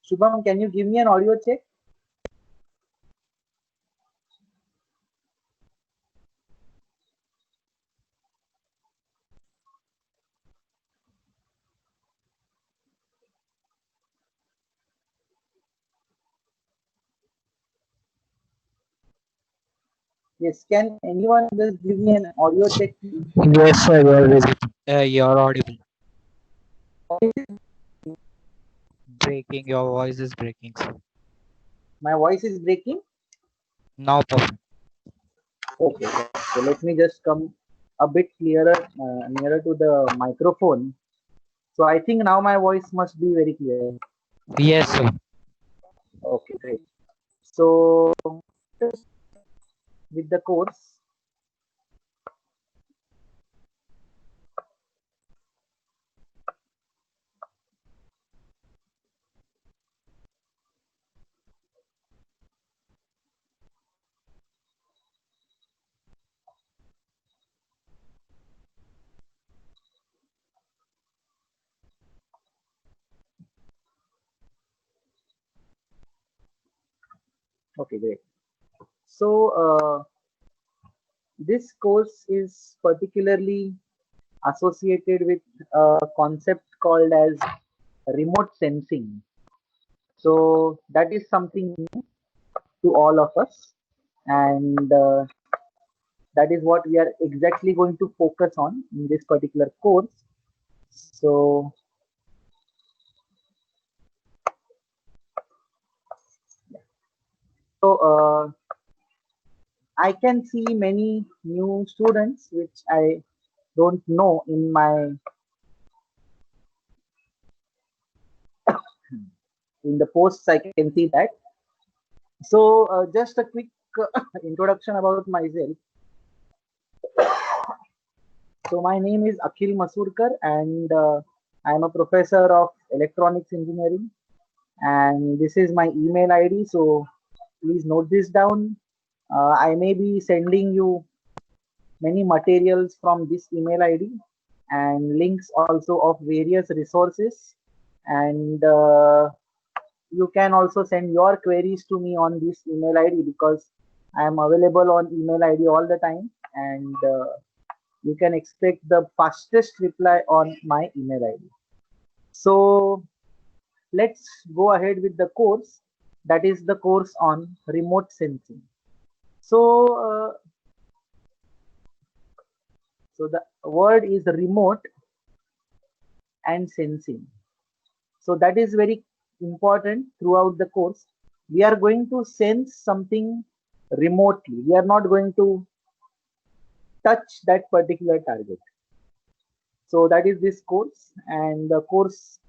Shubham, can you give me an audio check? Yes, can anyone just give me an audio check, please? Yes, sir, you are visible. You're audible. Breaking, your voice is breaking, sir. My voice is breaking. Now perfect. Okay, so let me just come a bit clearer, nearer to the microphone. So I think now my voice must be very clear. Yes, sir. Okay, great. So with the course, okay, great. So this course is particularly associated with a concept called as remote sensing. So that is something new to all of us, and that is what we are exactly going to focus on in this particular course. So, so I can see many new students which I don't know in the posts. I can see that. So, just a quick introduction about myself. So my name is Akhil Masurkar, and I am a professor of electronics engineering. And this is my email ID. So please note this down. I may be sending you many materials from this email ID and links also of various resources. And you can also send your queries to me on this email ID because I am available on email ID all the time. And you can expect the fastest reply on my email ID. So let's go ahead with the course. That is the course on remote sensing. So, so the word is remote and sensing. So that is very important throughout the course. We are going to sense something remotely. We are not going to touch that particular target. So that is this course, and the course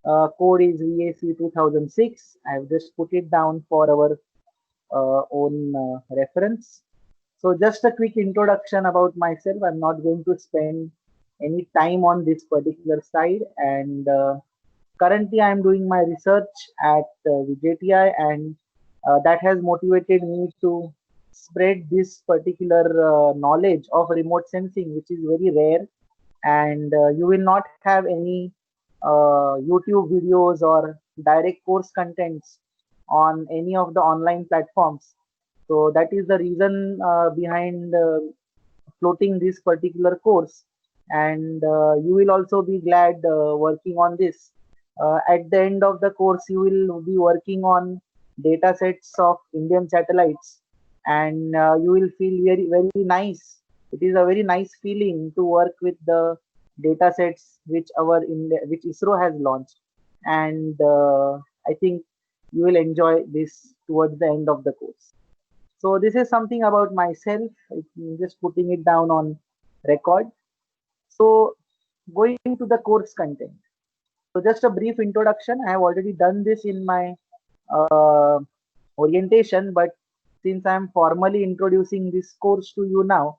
code is VAC 2006. I have just put it down for our own reference. So just a quick introduction about myself. I'm not going to spend any time on this particular side, and currently I am doing my research at VJTI, and that has motivated me to spread this particular knowledge of remote sensing, which is very rare, and you will not have any YouTube videos or direct course contents on any of the online platforms. So that is the reason behind floating this particular course, and you will also be glad working on this. At the end of the course, you will be working on data sets of Indian satellites, and you will feel very, very nice. It is a very nice feeling to work with the data sets which ISRO has launched, and I think you will enjoy this towards the end of the course. So this is something about myself. I'm just putting it down on record. So going to the course content. So just a brief introduction. I have already done this in my uh, orientation, but since I am formally introducing this course to you now,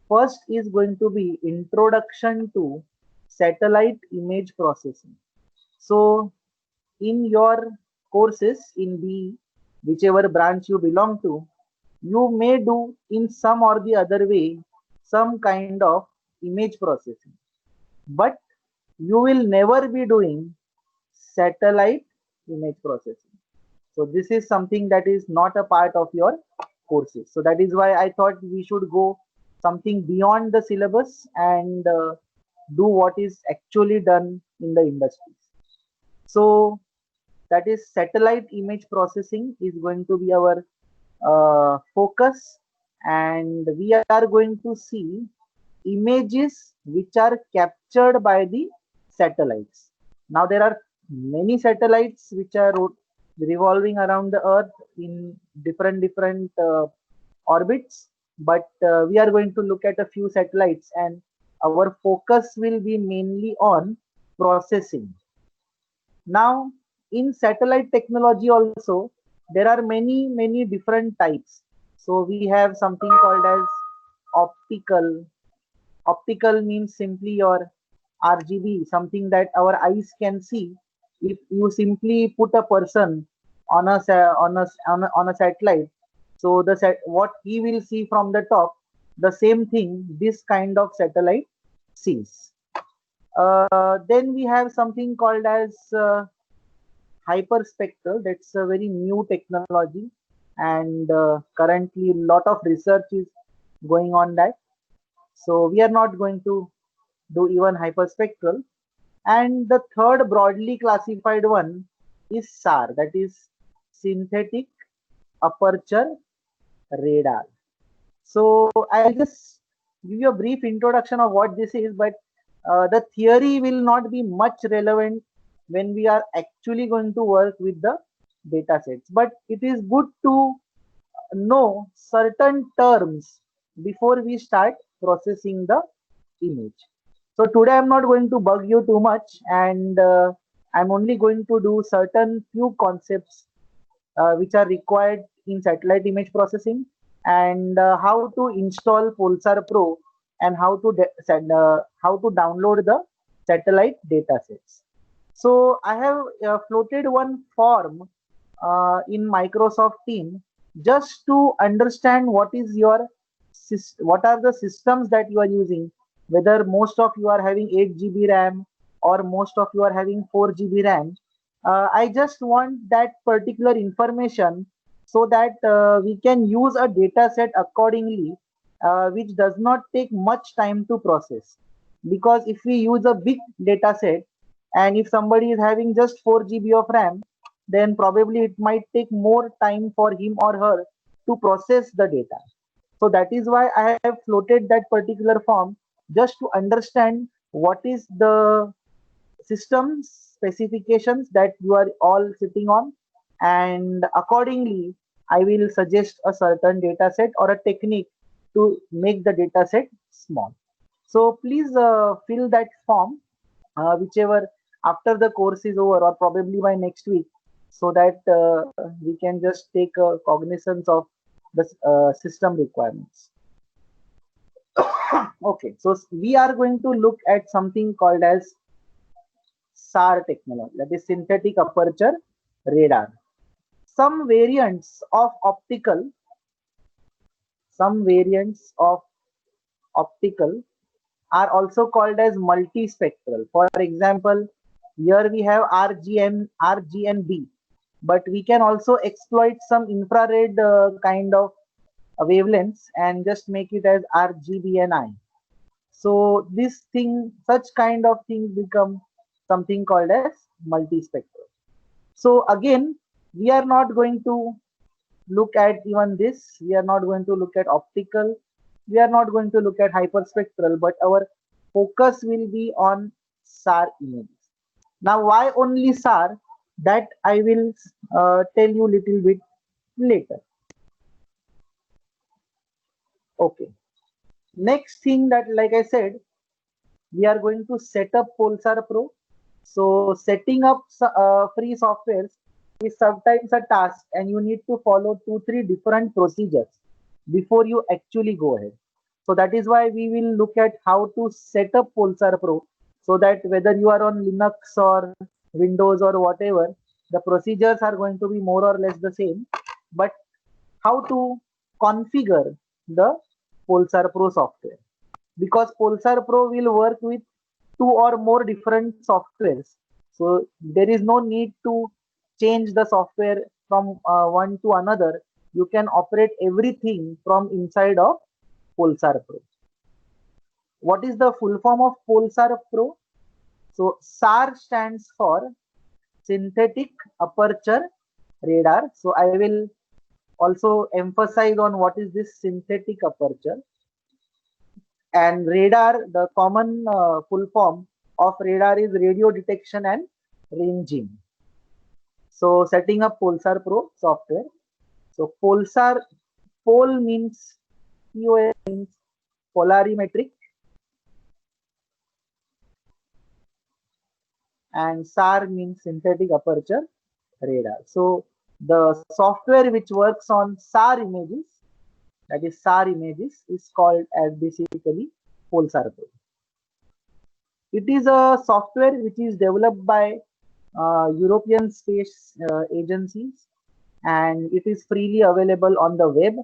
first is going to be introduction to satellite image processing. So in your courses in the whichever branch you belong to, you may do in some or the other way some kind of image processing, but you will never be doing satellite image processing. So this is something that is not a part of your courses. So that is why I thought we should go something beyond the syllabus and do what is actually done in the industries. So that is satellite image processing is going to be our focus, and we are going to see images which are captured by the satellites. Now there are many satellites which are revolving around the earth in different orbits, but we are going to look at a few satellites, and our focus will be mainly on processing. Now, in satellite technology also, there are many different types. So we have something called as optical. Optical means simply your RGB, something that our eyes can see. If you simply put a person on a satellite, so what he will see from the top, the same thing this kind of satellite sees. Then we have something called as hyperspectral. That's a very new technology, and currently a lot of research is going on that. So we are not going to do even hyperspectral. And the third broadly classified one is SAR, that is synthetic aperture radar. So I'll just give you a brief introduction of what this is, but the theory will not be much relevant when we are actually going to work with the data sets. But it is good to know certain terms before we start processing the image. So today I'm not going to bug you too much, and I'm only going to do certain few concepts which are required in satellite image processing, and how to install Pulsar Pro, and how to download the satellite data sets. So I have floated one form in Microsoft Team just to understand what are the systems that you are using, whether most of you are having 8 GB RAM or most of you are having 4 GB RAM. I just want that particular information so that we can use a data set accordingly, which does not take much time to process. Because if we use a big data set, and if somebody is having just 4 GB of RAM, then probably it might take more time for him or her to process the data. So that is why I have floated that particular form, just to understand what is the system specifications that you are all sitting on, and accordingly I will suggest a certain data set or a technique to make the data set small. So please fill that form, whichever, after the course is over or probably by next week, so that we can just take cognizance of the system requirements. Okay, so we are going to look at something called as SAR technology, that is synthetic aperture radar. Some variants of optical, some variants of optical are also called as multispectral. For example, here we have RGNB, but we can also exploit some infrared kind of wavelengths and just make it as RGBNI. So this thing, such kind of things become something called as multispectral. So again, we are not going to look at even this. We are not going to look at optical. We are not going to look at hyperspectral, but our focus will be on SAR images. Now, why only SAR? That I will tell you little bit later. Okay. Next thing that, like I said, we are going to set up Pulsar Pro. So setting up free softwares is sometimes a task, and you need to follow 2-3 different procedures before you actually go ahead. So that is why we will look at how to set up Pulsar Pro, so that whether you are on Linux or Windows or whatever, the procedures are going to be more or less the same, but how to configure the Pulsar Pro software, because Pulsar Pro will work with 2 or more different softwares. So there is no need to change the software from one to another. You can operate everything from inside of Polsar Pro. What is the full form of Polsar Pro? So SAR stands for synthetic aperture radar. So I will also emphasize on what is this synthetic aperture. And radar, the common full form of radar is radio detection and ranging. So setting up Polsar Pro software. So Polsar, pole means POL means polarimetric, and SAR means synthetic aperture radar. So the software which works on SAR images, that is SAR images, is called as basically Polsar Pro. It is a software which is developed by European space agencies, and it is freely available on the web.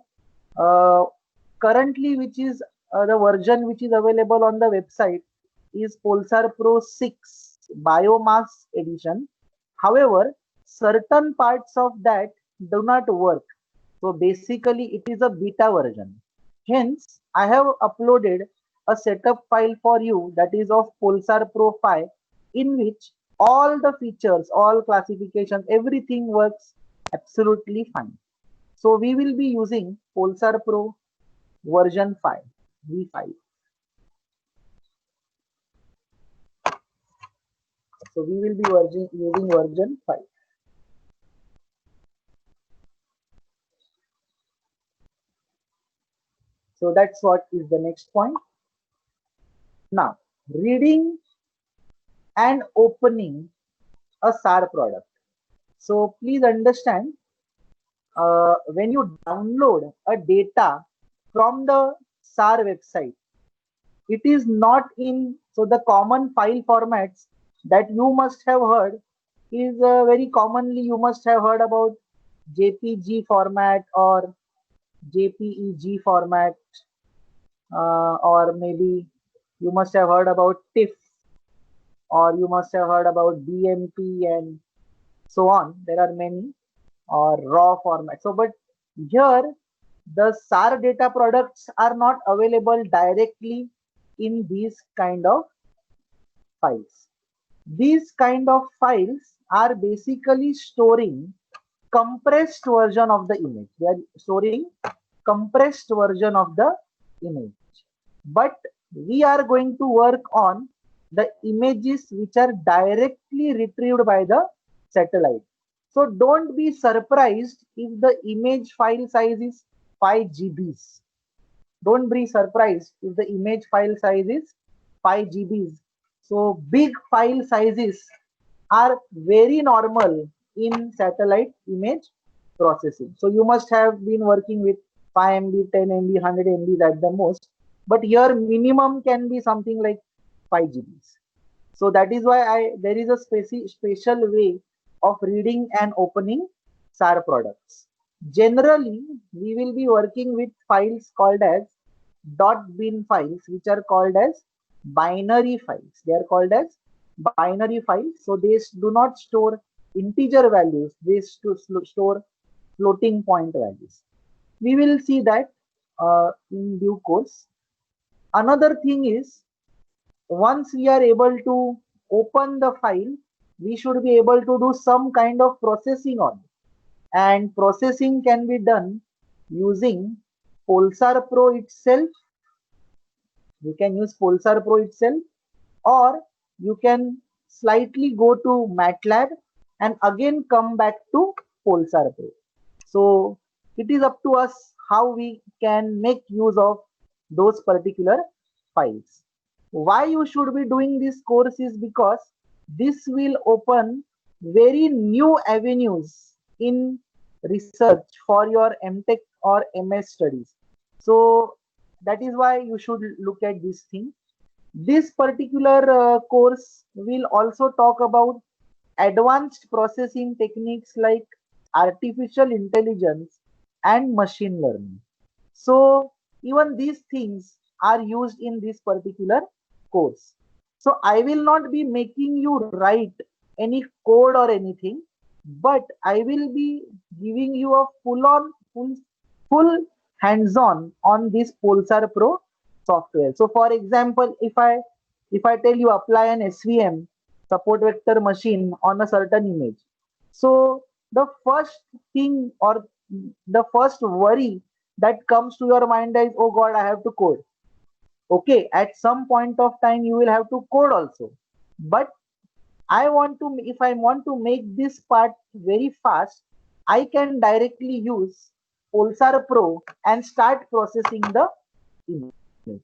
Currently, which is the version which is available on the website is Polsar Pro 6 Biomass Edition. However, certain parts of that do not work. So basically, it is a beta version. Hence, I have uploaded a setup file for you that is of Polsar Pro 5, in which all the features, all classifications, everything works absolutely fine. So we will be using Polsar Pro version 5, V5. So we will be using version 5. So that's what is the next point. Now, reading and opening a SAR product. So please understand, when you download a data from the SAR website, it is not in, so the common file formats that you must have heard is very commonly you must have heard about JPG format or JPEG format, or maybe you must have heard about TIFF, or you must have heard about BMP and so on. There are many, or raw format. So, but here the SAR data products are not available directly in these kind of files. These kind of files are basically storing compressed version of the image. They are storing compressed version of the image. But we are going to work on the images which are directly retrieved by the satellite. So don't be surprised if the image file size is 5 GBs. Don't be surprised if the image file size is 5 GBs. So big file sizes are very normal in satellite image processing. So you must have been working with 5 MB, 10 MB, 100 MB at the most, but your minimum can be something like 5 GBs. So that is why there is a special way of reading and opening SAR products. Generally, we will be working with files called as .bin files, which are called as binary files. They are called as binary files. So they do not store integer values, they store floating point values. We will see that in due course. Another thing is, once we are able to open the file, we should be able to do some kind of processing on it. And processing can be done using Polsar Pro itself. You can use Polsar Pro itself, or you can slightly go to MATLAB and again come back to Polsar Pro. So it is up to us how we can make use of those particular files. Why you should be doing this course is because this will open very new avenues in research for your MTech or MS studies. So that is why you should look at this thing. This particular course will also talk about advanced processing techniques like artificial intelligence and machine learning. So even these things are used in this particular course. So I will not be making you write any code or anything. but I will be giving you a full hands-on on this Pulsar Pro software. So for example, if I tell you apply an SVM support vector machine on a certain image, so the first thing or the first worry that comes to your mind is, oh God, I have to code. Okay, at some point of time you will have to code also, but if I want to make this part very fast, I can directly use Pulsar Pro and start processing the image.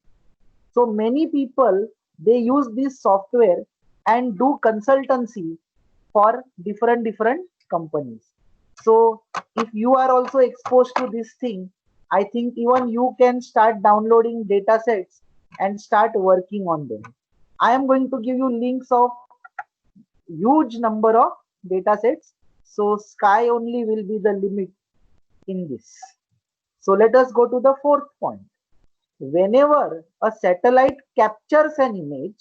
So many people, they use this software and do consultancy for different companies. So if you are also exposed to this thing, I think even you can start downloading data sets and start working on them. I am going to give you links of huge number of data sets. So sky only will be the limit in this. So let us go to the fourth point. Whenever a satellite captures an image,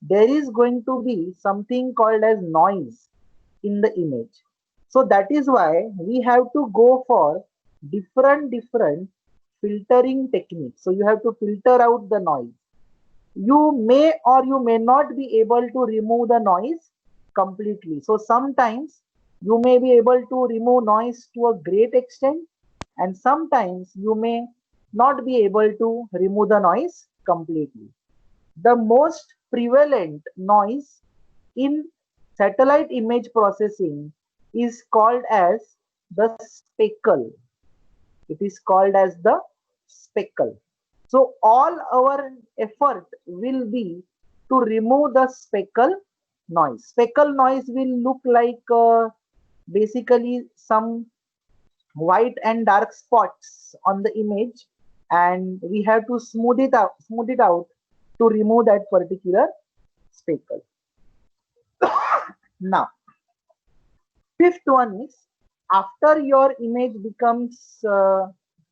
there is going to be something called as noise in the image. So that is why we have to go for different filtering techniques. So you have to filter out the noise. You may or you may not be able to remove the noise completely. So sometimes you may be able to remove noise to a great extent, and sometimes you may not be able to remove the noise completely. The most prevalent noise in satellite image processing is called as the speckle. It is called as the speckle. So all our effort will be to remove the speckle noise. Speckle noise will look like basically some white and dark spots on the image, and we have to smooth it out to remove that particular speckle. Now, fifth one is, after your image becomes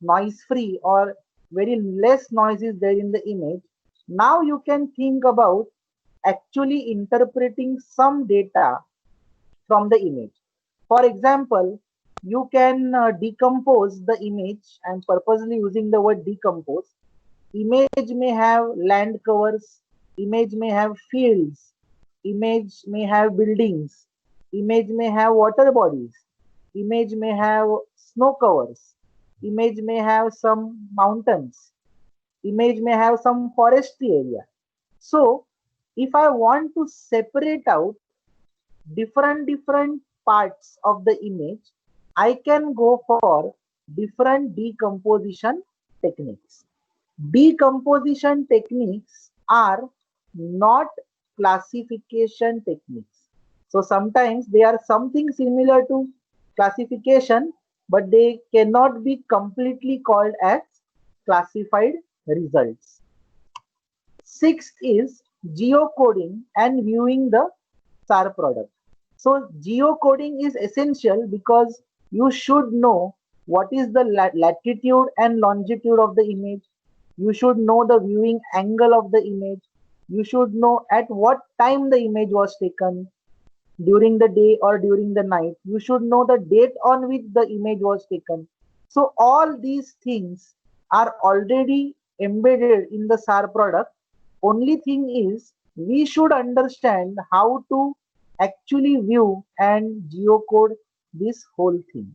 noise free or very less noise is there in the image, now you can think about actually interpreting some data from the image. For example, you can decompose the image. I'm purposely using the word decompose. Image may have land covers, image may have fields, image may have buildings, image may have water bodies, image may have snow covers, image may have some mountains, image may have some forestry area. So if I want to separate out different parts of the image, I can go for different decomposition techniques. Decomposition techniques are not classification techniques. So sometimes they are something similar to classification, but they cannot be completely called as classified results. Sixth is geocoding and viewing the SAR product. So geocoding is essential because you should know what is the latitude and longitude of the image. You should know the viewing angle of the image. You should know at what time the image was taken, during the day or during the night. You should know the date on which the image was taken. So all these things are already embedded in the SAR product. Only thing is, we should understand how to actually view and geocode this whole thing.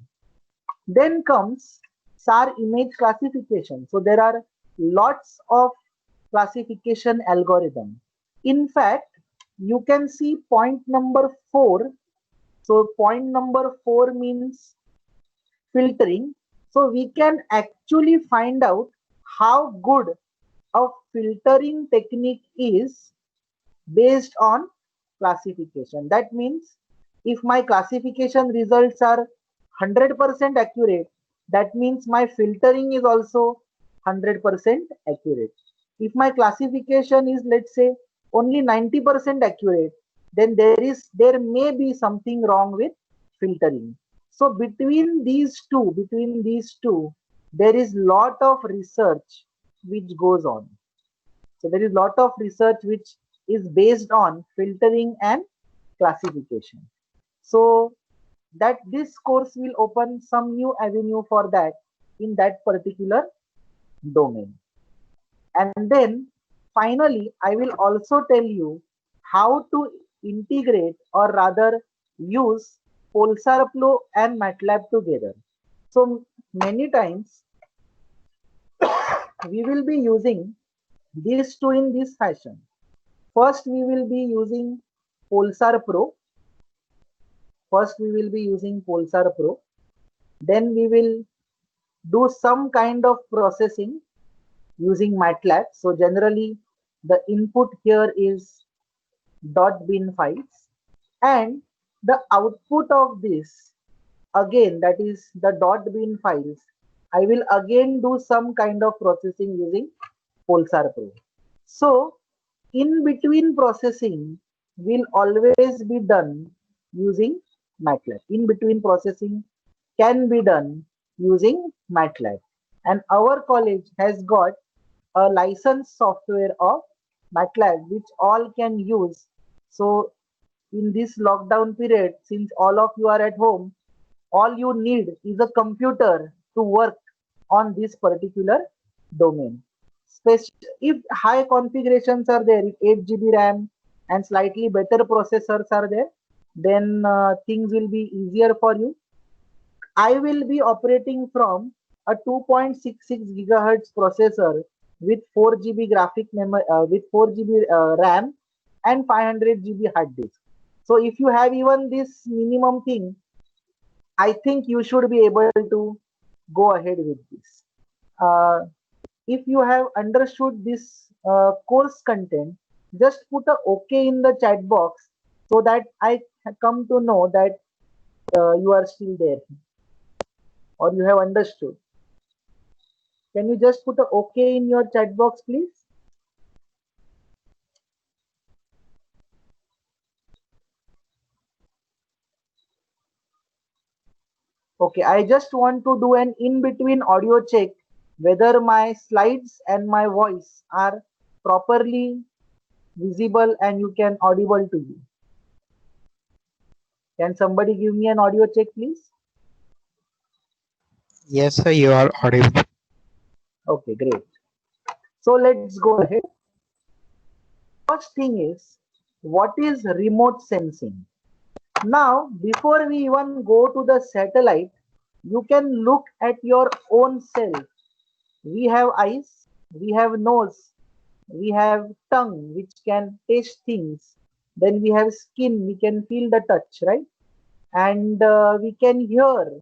Then comes SAR image classification. So there are lots of classification algorithm. In fact, you can see point number 4. So point number 4 means filtering. So we can actually find out how good a filtering technique is based on classification. That means if my classification results are 100% accurate, that means my filtering is also 100% accurate. If my classification is, let's say, only 90% accurate, then there may be something wrong with filtering. So between these two, there is lot of research which goes on. So there is lot of research which is based on filtering and classification. So that this course will open some new avenue for that in that particular domain. And then finally, I will also tell you how to integrate or rather use PulsarFlow and MATLAB together. So many times we will be using these two in this fashion. First, we will be using Pulsar Pro. First, we will be using Pulsar Pro. Then we will do some kind of processing using MATLAB. So generally, the input here is .bin files, and the output of this again, that is the .bin files. I will again do some kind of processing using Pulsar Pro. So in between processing will always be done using MATLAB. In between processing can be done using MATLAB. And our college has got a licensed software of MATLAB which all can use. So in this lockdown period, since all of you are at home, all you need is a computer to work on this particular domain. If high configurations are there, if 8 GB RAM and slightly better processors are there, then things will be easier for you. I will be operating from a 2.66 gigahertz processor with 4 GB graphic memory, with 4 GB RAM and 500 GB hard disk. So if you have even this minimum thing, I think you should be able to go ahead with this. If you have understood this course content, just put a OK in the chat box so that I come to know that you are still there or you have understood. Can you just put a OK in your chat box, please? Okay, I just want to do an in-between audio check whether my slides and my voice are properly visible and you can audible to you. Can somebody give me an audio check, please? Yes, sir, you are audible. Okay, great. So let's go ahead. First thing is, what is remote sensing? Now, before we even go to the satellite, you can look at your own self. We have eyes, we have nose, we have tongue which can taste things. Then we have skin, we can feel the touch, right? And we can hear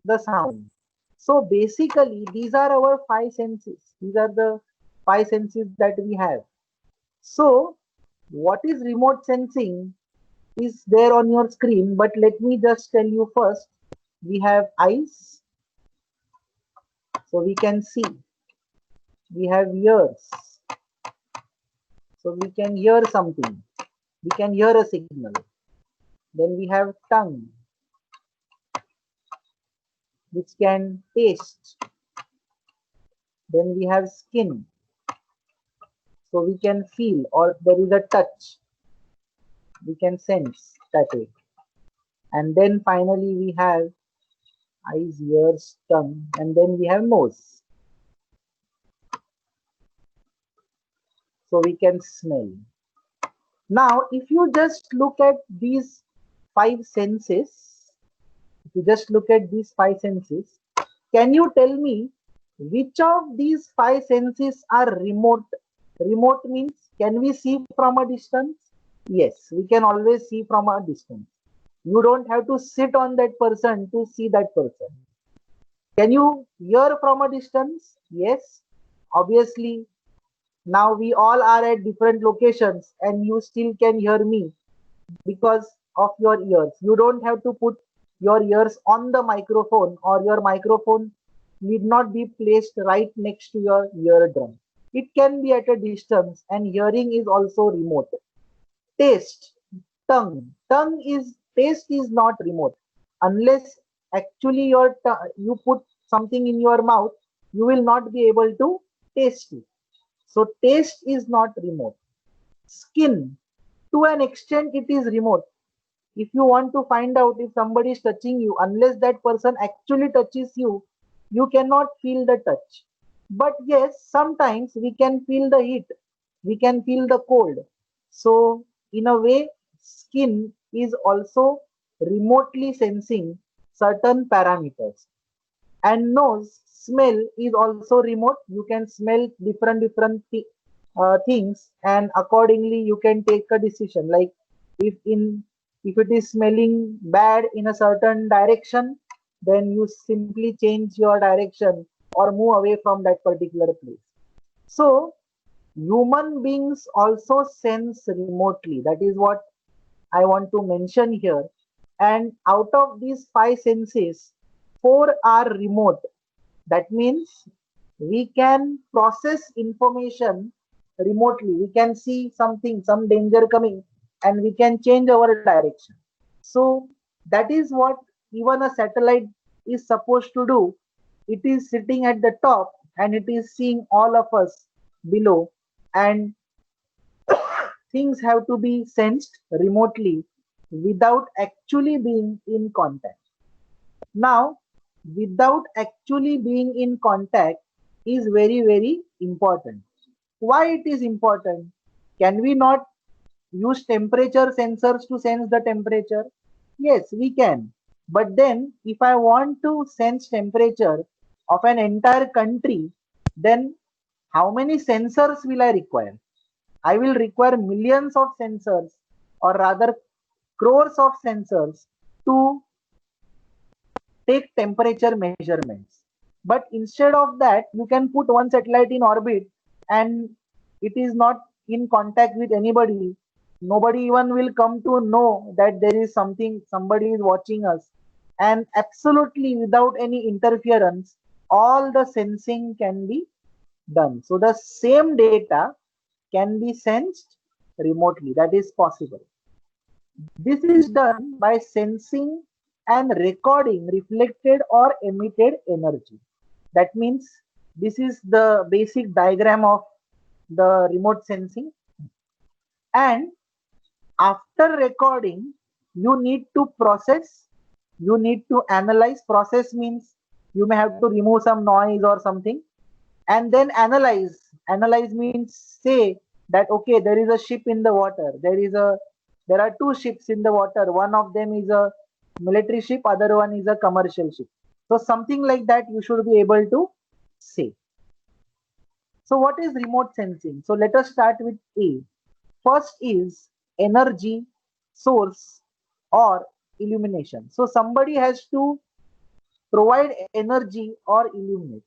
the sound. So basically, these are our five senses. These are the five senses that we have. So, what is remote sensing is there on your screen, but let me just tell you first. We have eyes, so we can see. We have ears, so we can hear something. We can hear a signal. Then we have tongue, which can taste. Then we have skin, so we can feel, or there is a touch. We can sense that way. And then finally we have eyes, ears, tongue, and then we have nose. So we can smell. Now, if you just look at these five senses, if you just look at these five senses, can you tell me which of these five senses are remote? Remote means, can we see from a distance? Yes, we can always see from a distance. You don't have to sit on that person to see that person. Can you hear from a distance? Yes, obviously. Now we all are at different locations and you still can hear me because of your ears. You don't have to put your ears on the microphone, or your microphone need not be placed right next to your eardrum. It can be at a distance, and hearing is also remote. Taste, tongue. Taste is not remote unless actually you put something in your mouth, you will not be able to taste it. So taste is not remote. Skin, to an extent it is remote. if you want to find out if somebody is touching you, unless that person actually touches you, you cannot feel the touch. But yes, sometimes we can feel the heat, we can feel the cold. So, in a way, skin is also remotely sensing certain parameters. And nose smell is also remote. You can smell different things, and accordingly you can take a decision. Like if in if it is smelling bad in a certain direction, then you simply change your direction or move away from that particular place. So human beings also sense remotely. That is what I want to mention here. And out of these five senses, four are remote. That means we can process information remotely. We can see something, some danger coming, and we can change our direction. So that is what even a satellite is supposed to do. It is sitting at the top and it is seeing all of us below, and things have to be sensed remotely without actually being in contact. Now, without actually being in contact is very, very important. Why it is important? Can we not use temperature sensors to sense the temperature? Yes, we can. But then, if I want to sense temperature of an entire country, then how many sensors will I require? I will require millions of sensors, or rather crores of sensors, to take temperature measurements. But instead of that, you can put one satellite in orbit and it is not in contact with anybody. Nobody even will come to know that there is something, somebody is watching us. And absolutely without any interference, all the sensing can be done. So the same data can be sensed remotely. That is possible. This is done by sensing and recording reflected or emitted energy. That means this is the basic diagram of the remote sensing. And after recording, you need to process, you need to analyze. Process means you may have to remove some noise or something, and then analyze. Analyze means say that okay, there is a ship in the water, there are two ships in the water, one of them is a military ship, other one is a commercial ship. So something like that you should be able to say. So what is remote sensing? So let us start with A. First is energy source or illumination. So somebody has to provide energy or illuminate.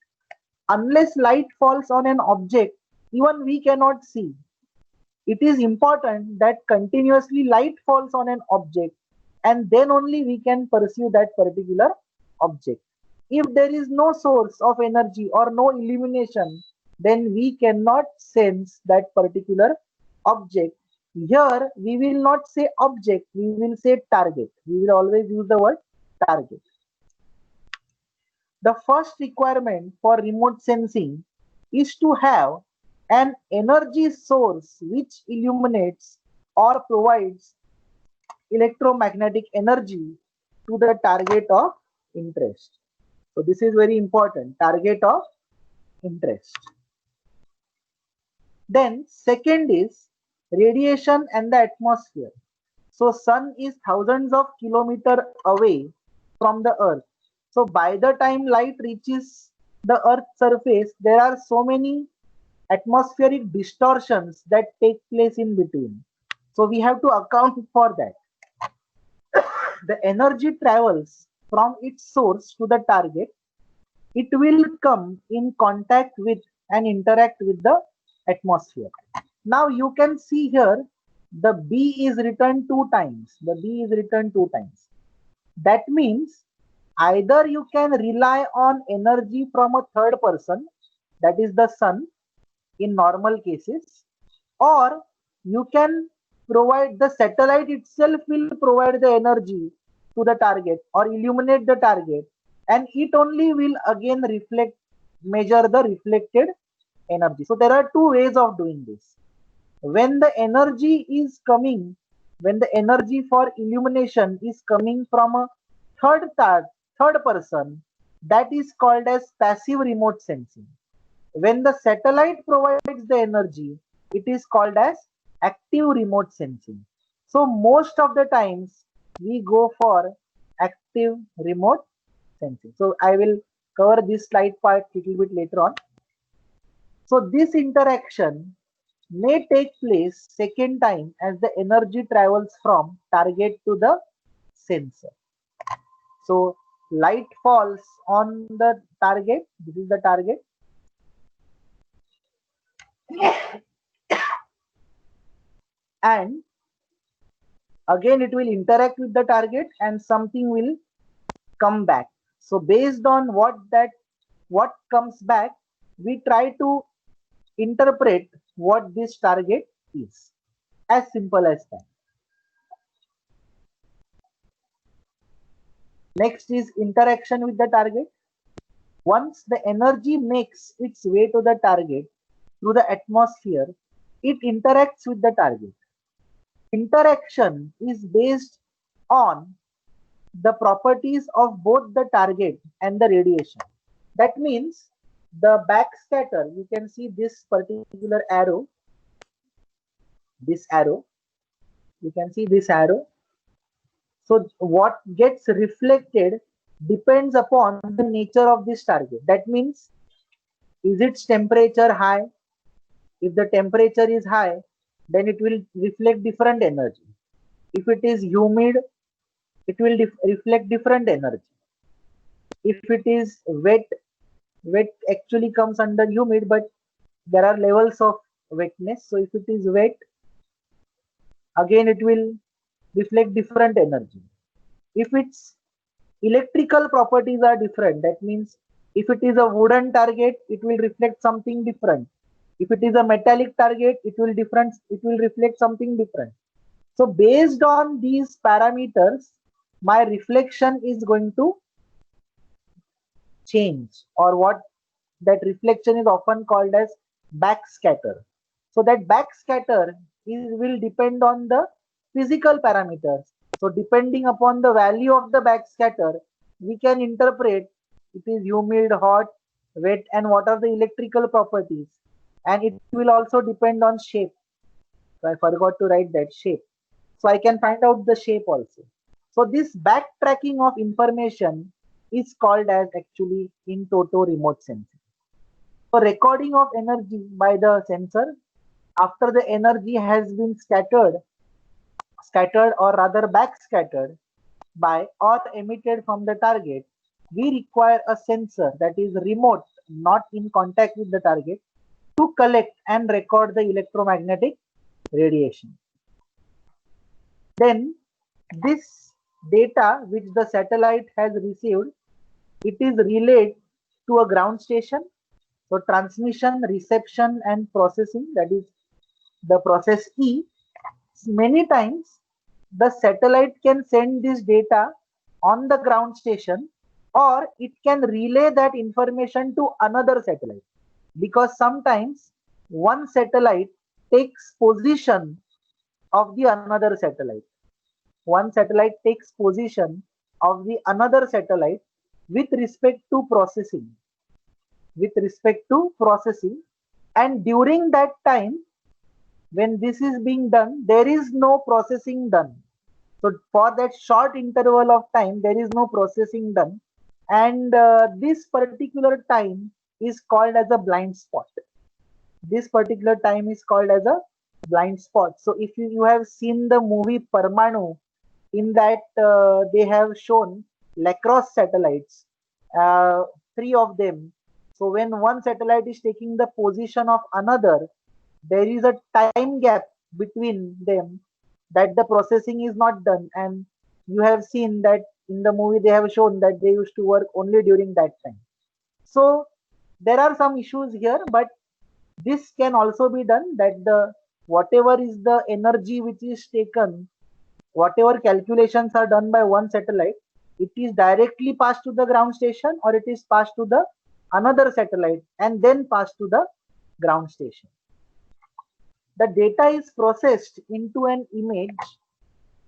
Unless light falls on an object, even we cannot see. It is important that continuously light falls on an object, and then only we can perceive that particular object. If there is no source of energy or no illumination, then we cannot sense that particular object. Here we will not say object, we will say target. We will always use the word target. The first requirement for remote sensing is to have an energy source which illuminates or provides electromagnetic energy to the target of interest. So this is very important, target of interest. Then second is radiation and the atmosphere. So sun is thousands of kilometers away from the earth. So by the time light reaches the earth's surface, there are so many atmospheric distortions that take place in between. So we have to account for that. The energy travels from its source to the target. It will come in contact with and interact with the atmosphere. Now you can see here the B is written two times. The B is written two times. That means either you can rely on energy from a third person, that is the sun, in normal cases, or you can provide, the satellite itself will provide the energy to the target or illuminate the target, and it only will again reflect, measure the reflected energy. So there are two ways of doing this. When the energy is coming when the energy for illumination is coming from a third person, that is called as passive remote sensing. When the satellite provides the energy, it is called as active remote sensing. So most of the times we go for active remote sensing. So I will cover this slide part a little bit later on. So this interaction may take place second time as the energy travels from target to the sensor. So light falls on the target. This is the target. And again it will interact with the target and something will come back. So based on what comes back, we try to interpret what this target is. As simple as that. Next is interaction with the target. Once the energy makes its way to the target through the atmosphere, it interacts with the target. Interaction is based on the properties of both the target and the radiation. That means the backscatter, you can see this particular arrow, you can see this arrow. So what gets reflected depends upon the nature of this target. That means, is its temperature high? If the temperature is high, then it will reflect different energy. If it is humid, it will reflect different energy. If it is wet, wet actually comes under humid, but there are levels of wetness. So if it is wet, again it will reflect different energy. If its electrical properties are different, that means if it is a wooden target, it will reflect something different. If it is a metallic target, it will reflect something different. So based on these parameters, my reflection is going to change, or what that reflection is often called as backscatter. So that backscatter will depend on the physical parameters. So depending upon the value of the backscatter, we can interpret it is humid, hot, wet, and what are the electrical properties. And it will also depend on shape. So I forgot to write that shape. So I can find out the shape also. So this backtracking of information is called as actually in toto remote sensing. So recording of energy by the sensor after the energy has been scattered or rather backscattered by or emitted from the target, we require a sensor that is remote, not in contact with the target, to collect and record the electromagnetic radiation. Then this data which the satellite has received, it is relayed to a ground station. So transmission, reception, and processing, that is the process E. Many times the satellite can send this data on the ground station, or it can relay that information to another satellite, because sometimes one satellite takes position of the another satellite. One satellite takes position of the another satellite with respect to processing. And during that time, when this is being done, there is no processing done. So for that short interval of time, there is no processing done, and this particular time is called as a blind spot. This particular time is called as a blind spot. So if you have seen the movie Parmanu, in that they have shown lacrosse satellites, three of them. So when one satellite is taking the position of another, there is a time gap between them that the processing is not done, and you have seen that in the movie they have shown that they used to work only during that time. So there are some issues here, but this can also be done, that the whatever is the energy which is taken, whatever calculations are done by one satellite, it is directly passed to the ground station, or it is passed to the another satellite and then passed to the ground station. The data is processed into an image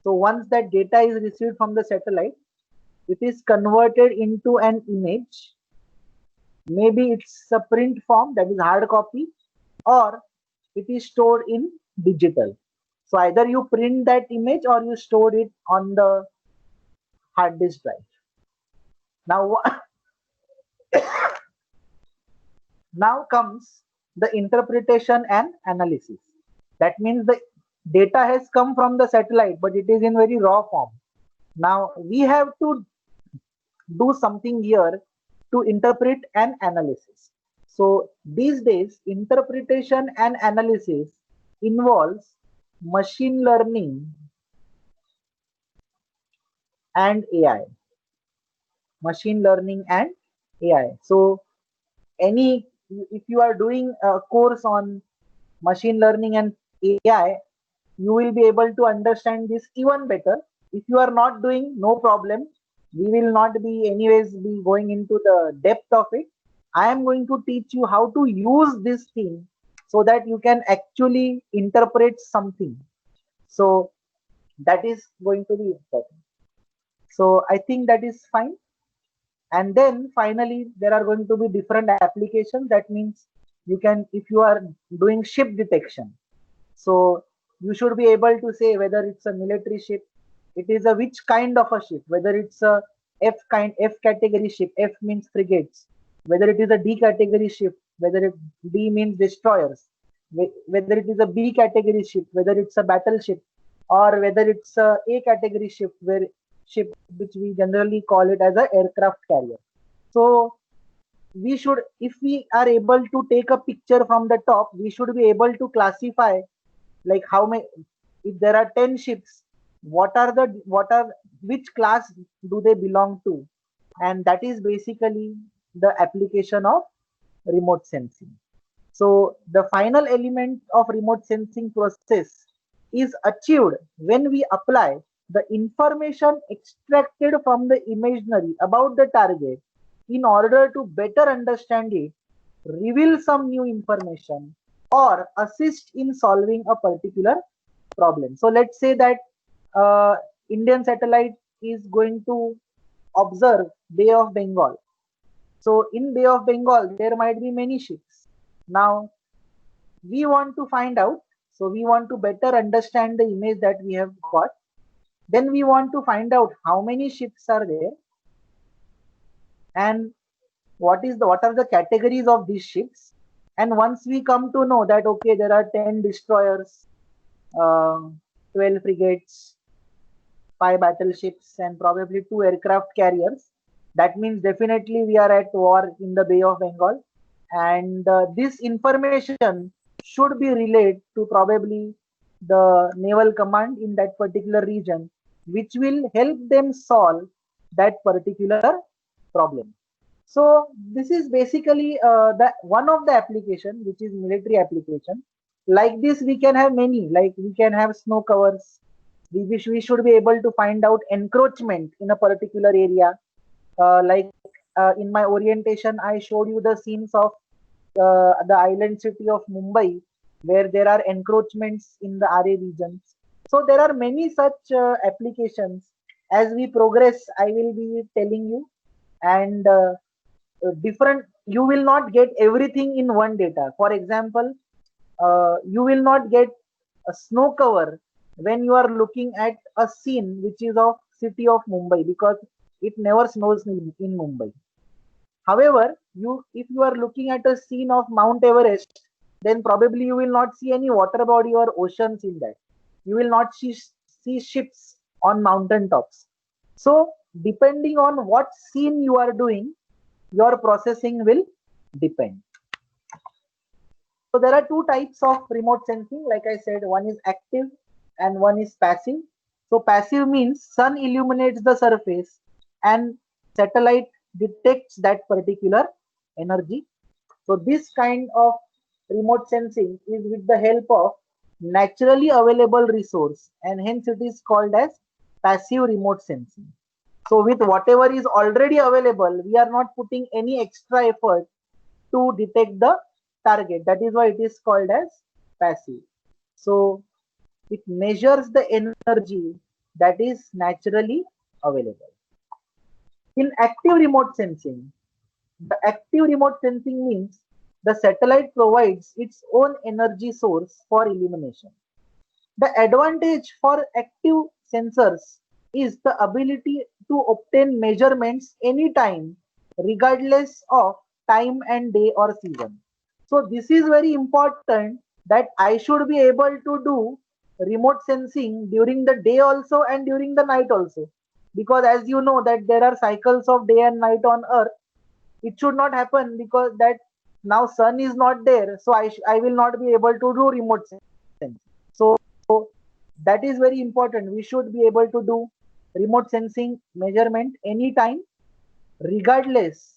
So once that data is received from the satellite, it is converted into an image. Maybe it's a print form, that is hard copy, or it is stored in digital. So either you print that image or you store it on the hard disk drive. Now, now comes the interpretation and analysis. That means the data has come from the satellite, but it is in very raw form. Now we have to do something here to interpret and analysis. So these days, interpretation and analysis involves machine learning and AI. Machine learning and AI. So any, if you are doing a course on machine learning and AI, you will be able to understand this even better. If you are not doing, no problem. We will not be anyways be going into the depth of it. I am going to teach you how to use this thing so that you can actually interpret something. So that is going to be important. So I think that is fine. And then finally, there are going to be different applications. That means you can, if you are doing ship detection, so you should be able to say whether it's a military ship, it is a which kind of a ship, whether it's a F category ship, F means frigates, whether it is a D category ship, whether it D means destroyers, whether it is a B category ship, whether it's a battleship, or whether it's a category ship, where ship which we generally call it as a aircraft carrier. So we should, if we are able to take a picture from the top, we should be able to classify like how many, if there are 10 ships, what are which class do they belong to, and that is basically the application of remote sensing. So the final element of remote sensing process is achieved when we apply the information extracted from the imaginary about the target in order to better understand it, reveal some new information, or assist in solving a particular problem. So let's say that Indian satellite is going to observe Bay of Bengal. So in Bay of Bengal, there might be many ships. Now we want to find out, so we want to better understand the image that we have got. Then we want to find out how many ships are there and what are the categories of these ships. And once we come to know that okay, there are 10 destroyers, 12 frigates, 5 battleships, and probably 2 aircraft carriers, that means definitely we are at war in the Bay of Bengal. And this information should be relayed to probably the naval command in that particular region, which will help them solve that particular problem. So this is basically the one of the application, which is military application. Like this, we can have many. Like we can have snow covers. We should be able to find out encroachment in a particular area. In my orientation, I showed you the scenes of the island city of Mumbai, where there are encroachments in the RA regions. So there are many such applications. As we progress, I will be telling you, and different. You will not get everything in one data. For example, you will not get a snow cover when you are looking at a scene which is of city of Mumbai, because it never snows in Mumbai. However, if you are looking at a scene of Mount Everest, then probably you will not see any water body or oceans in that. You will not see ships on mountain tops. So depending on what scene you are doing, your processing will depend. So there are two types of remote sensing. Like I said, one is active and one is passive. So passive means sun illuminates the surface and satellite detects that particular energy. So this kind of remote sensing is with the help of naturally available resource, and hence it is called as passive remote sensing. So with whatever is already available, we are not putting any extra effort to detect the target. That is why it is called as passive. So it measures the energy that is naturally available. In active remote sensing, the active remote sensing means the satellite provides its own energy source for illumination. The advantage for active sensors is the ability to obtain measurements anytime, regardless of time and day or season. So this is very important that I should be able to do remote sensing during the day also and during the night also. Because as you know that there are cycles of day and night on earth, it should not happen because that now sun is not there, so I will not be able to do remote sensing. So that is very important. We should be able to do remote sensing measurement anytime, regardless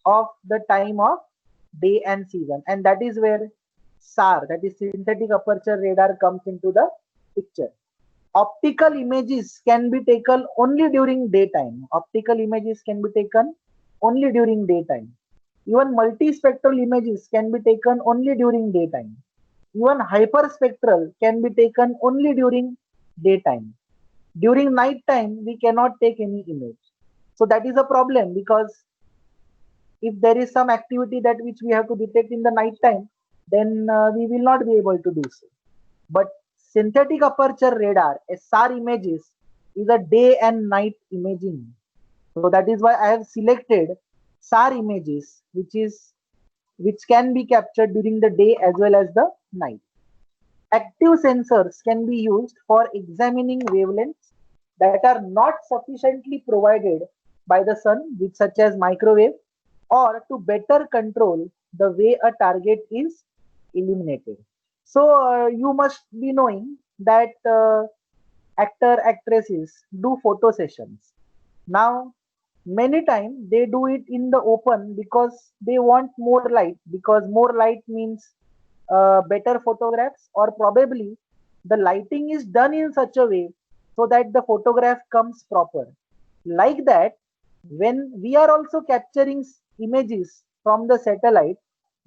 of the time of day and season. And that is where SAR, that is synthetic aperture radar, comes into the picture. Optical images can be taken only during daytime. Optical images can be taken only during daytime. Even multispectral images can be taken only during daytime. Even hyperspectral can be taken only during daytime. During night time, we cannot take any image. So that is a problem, because if there is some activity that which we have to detect in the night time, then we will not be able to do so. But synthetic aperture radar, SR images, is a day and night imaging. So that is why I have selected SAR images, which can be captured during the day as well as the night. Active sensors can be used for examining wavelengths that are not sufficiently provided by the sun, which such as microwave, or to better control the way a target is illuminated. So you must be knowing that actresses do photo sessions. Now, many times they do it in the open because they want more light, because more light means better photographs, or probably the lighting is done in such a way so that the photograph comes proper. Like that, when we are also capturing images from the satellite,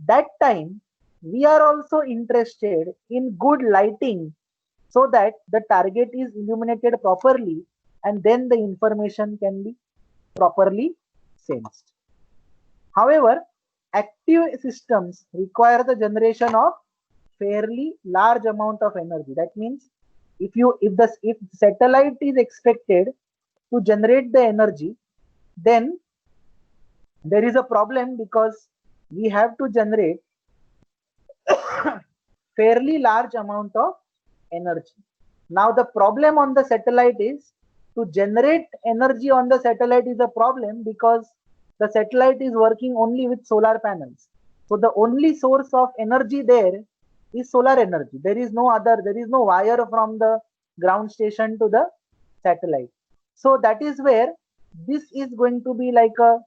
that time we are also interested in good lighting so that the target is illuminated properly, and then the information can be properly sensed. However, active systems require the generation of fairly large amount of energy. That means if satellite is expected to generate the energy, then there is a problem, because we have to generate fairly large amount of energy. Now the problem on the satellite is, to generate energy on the satellite is a problem, because the satellite is working only with solar panels. So the only source of energy there is solar energy. There is no other, there is no wire from the ground station to the satellite. So that is where this is going to be like a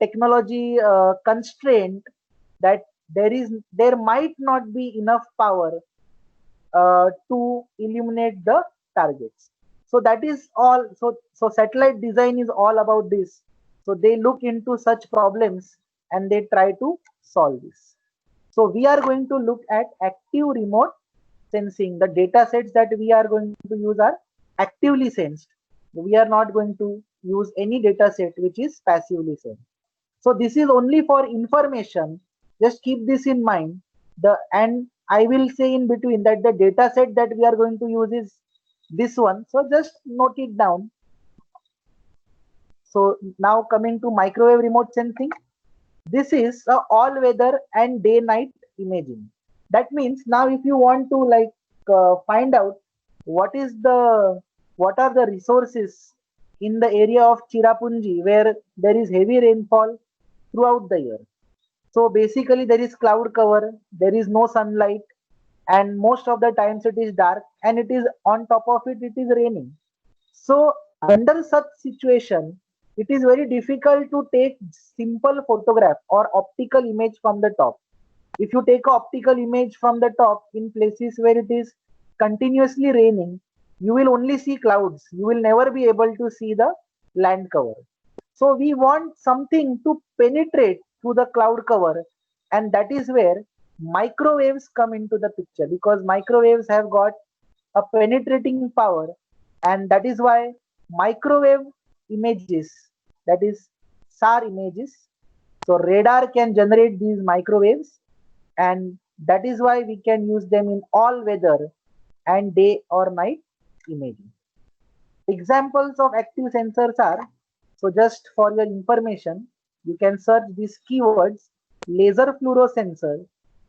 technology constraint, that there might not be enough power to illuminate the targets. So that is all. So satellite design is all about this. So they look into such problems and they try to solve this. So we are going to look at active remote sensing. The data sets that we are going to use are actively sensed. We are not going to use any data set which is passively sensed. So this is only for information. Just keep this in mind. And I will say in between that the data set that we are going to use is this one. So just note it down. So now coming to microwave remote sensing. This is a all weather and day night imaging. That means now if you want to find out what are the resources in the area of Chirapunji where there is heavy rainfall throughout the year. So basically there is cloud cover, there is no sunlight, and most of the times it is dark, and it is on top of it is raining. So under such situation, it is very difficult to take simple photograph or optical image from the top. If you take an optical image from the top in places where it is continuously raining, you will only see clouds. You will never be able to see the land cover. So we want something to penetrate through the cloud cover, and that is where microwaves come into the picture, because microwaves have got a penetrating power and that is why microwave images, that is SAR images, so radar can generate these microwaves, and that is why we can use them in all weather and day or night imaging. Examples of active sensors are, so just for your information, you can search these keywords: laser fluorosensor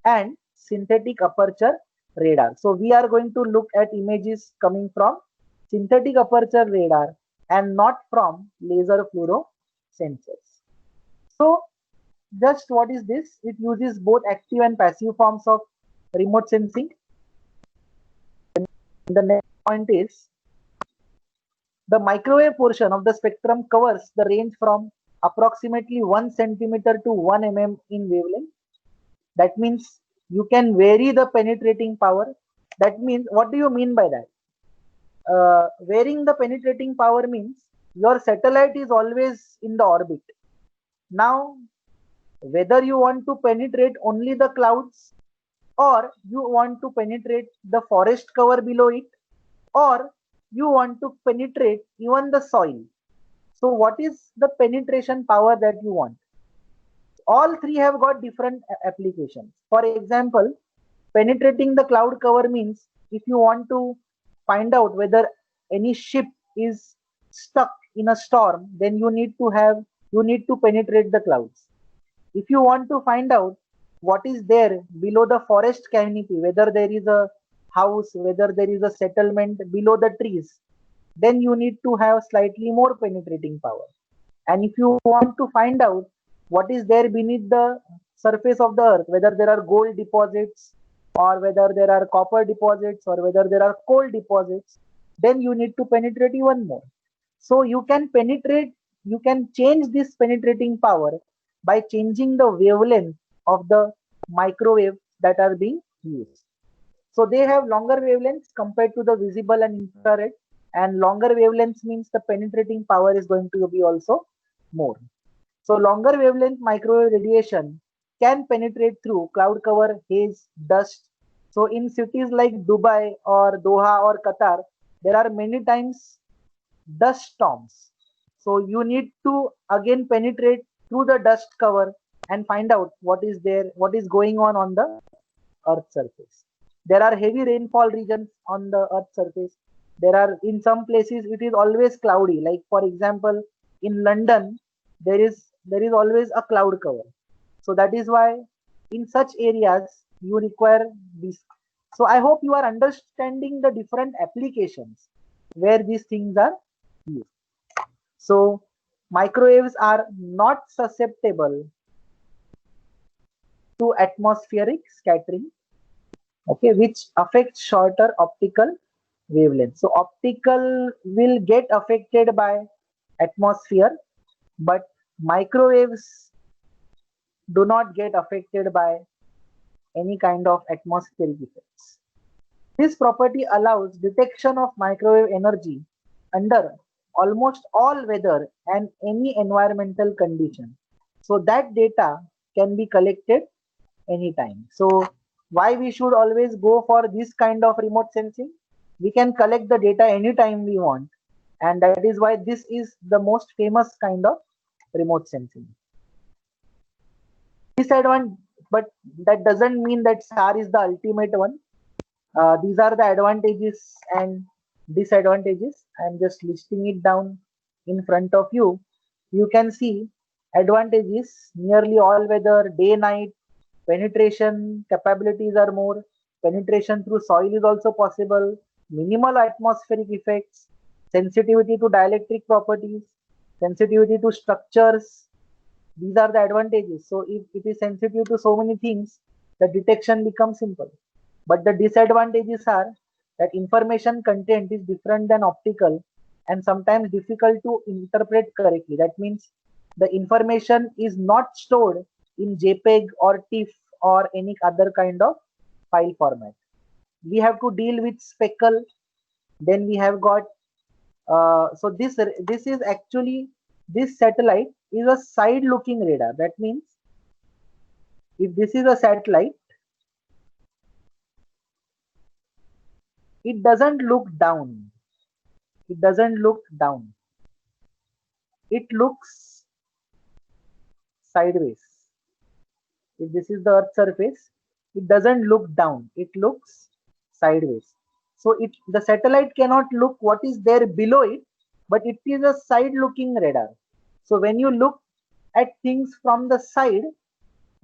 and synthetic aperture radar. So we are going to look at images coming from synthetic aperture radar and not from laser fluorosensors. So just what is this? It uses both active and passive forms of remote sensing. The next point is, the microwave portion of the spectrum covers the range from approximately 1 centimeter to 1 mm in wavelength. That means you can vary the penetrating power. That means, what do you mean by that? Varying the penetrating power means your satellite is always in the orbit. Now, whether you want to penetrate only the clouds, or you want to penetrate the forest cover below it, or you want to penetrate even the soil. So what is the penetration power that you want? All three have got different applications. For example, penetrating the cloud cover means if you want to find out whether any ship is stuck in a storm, then you need to penetrate the clouds. If you want to find out what is there below the forest canopy, whether there is a house, whether there is a settlement below the trees, then you need to have slightly more penetrating power. And if you want to find out what is there beneath the surface of the earth, whether there are gold deposits, or whether there are copper deposits, or whether there are coal deposits, then you need to penetrate even more. So you can penetrate, you can change this penetrating power by changing the wavelength of the microwave that are being used. So they have longer wavelengths compared to the visible and infrared, and longer wavelengths means the penetrating power is going to be also more. So longer wavelength microwave radiation can penetrate through cloud cover, haze, dust. So in cities like Dubai or Doha or Qatar, there are many times dust storms. So you need to again penetrate through the dust cover and find out what is there, what is going on the Earth's surface. There are heavy rainfall regions on the Earth's surface. There are, in some places it is always cloudy. Like for example, in London, there is always a cloud cover. So that is why in such areas you require this. So I hope you are understanding the different applications where these things are used. So microwaves are not susceptible to atmospheric scattering, okay, which affects shorter optical wavelength. So optical will get affected by atmosphere, but microwaves do not get affected by any kind of atmospheric effects. This property allows detection of microwave energy under almost all weather and any environmental condition. So that data can be collected anytime. So why we should always go for this kind of remote sensing? We can collect the data anytime we want, and that is why this is the most famous kind of remote sensing. Disadvantage, but that doesn't mean that SAR is the ultimate one. These are the advantages and disadvantages. I'm just listing it down in front of you. You can see advantages: nearly all weather, day, night, penetration capabilities are more, penetration through soil is also possible, minimal atmospheric effects, sensitivity to dielectric properties, sensitivity to structures. These are the advantages. So if it is sensitive to so many things, the detection becomes simple. But the disadvantages are that information content is different than optical and sometimes difficult to interpret correctly. That means the information is not stored in JPEG or TIFF or any other kind of file format. We have to deal with speckle. Then we have got so this is actually, this satellite is a side looking radar. That means if this is a satellite, it doesn't look down. It doesn't look down. It looks sideways. If this is the Earth surface, it doesn't look down. It looks sideways. So the satellite cannot look what is there below it, but it is a side-looking radar. So when you look at things from the side,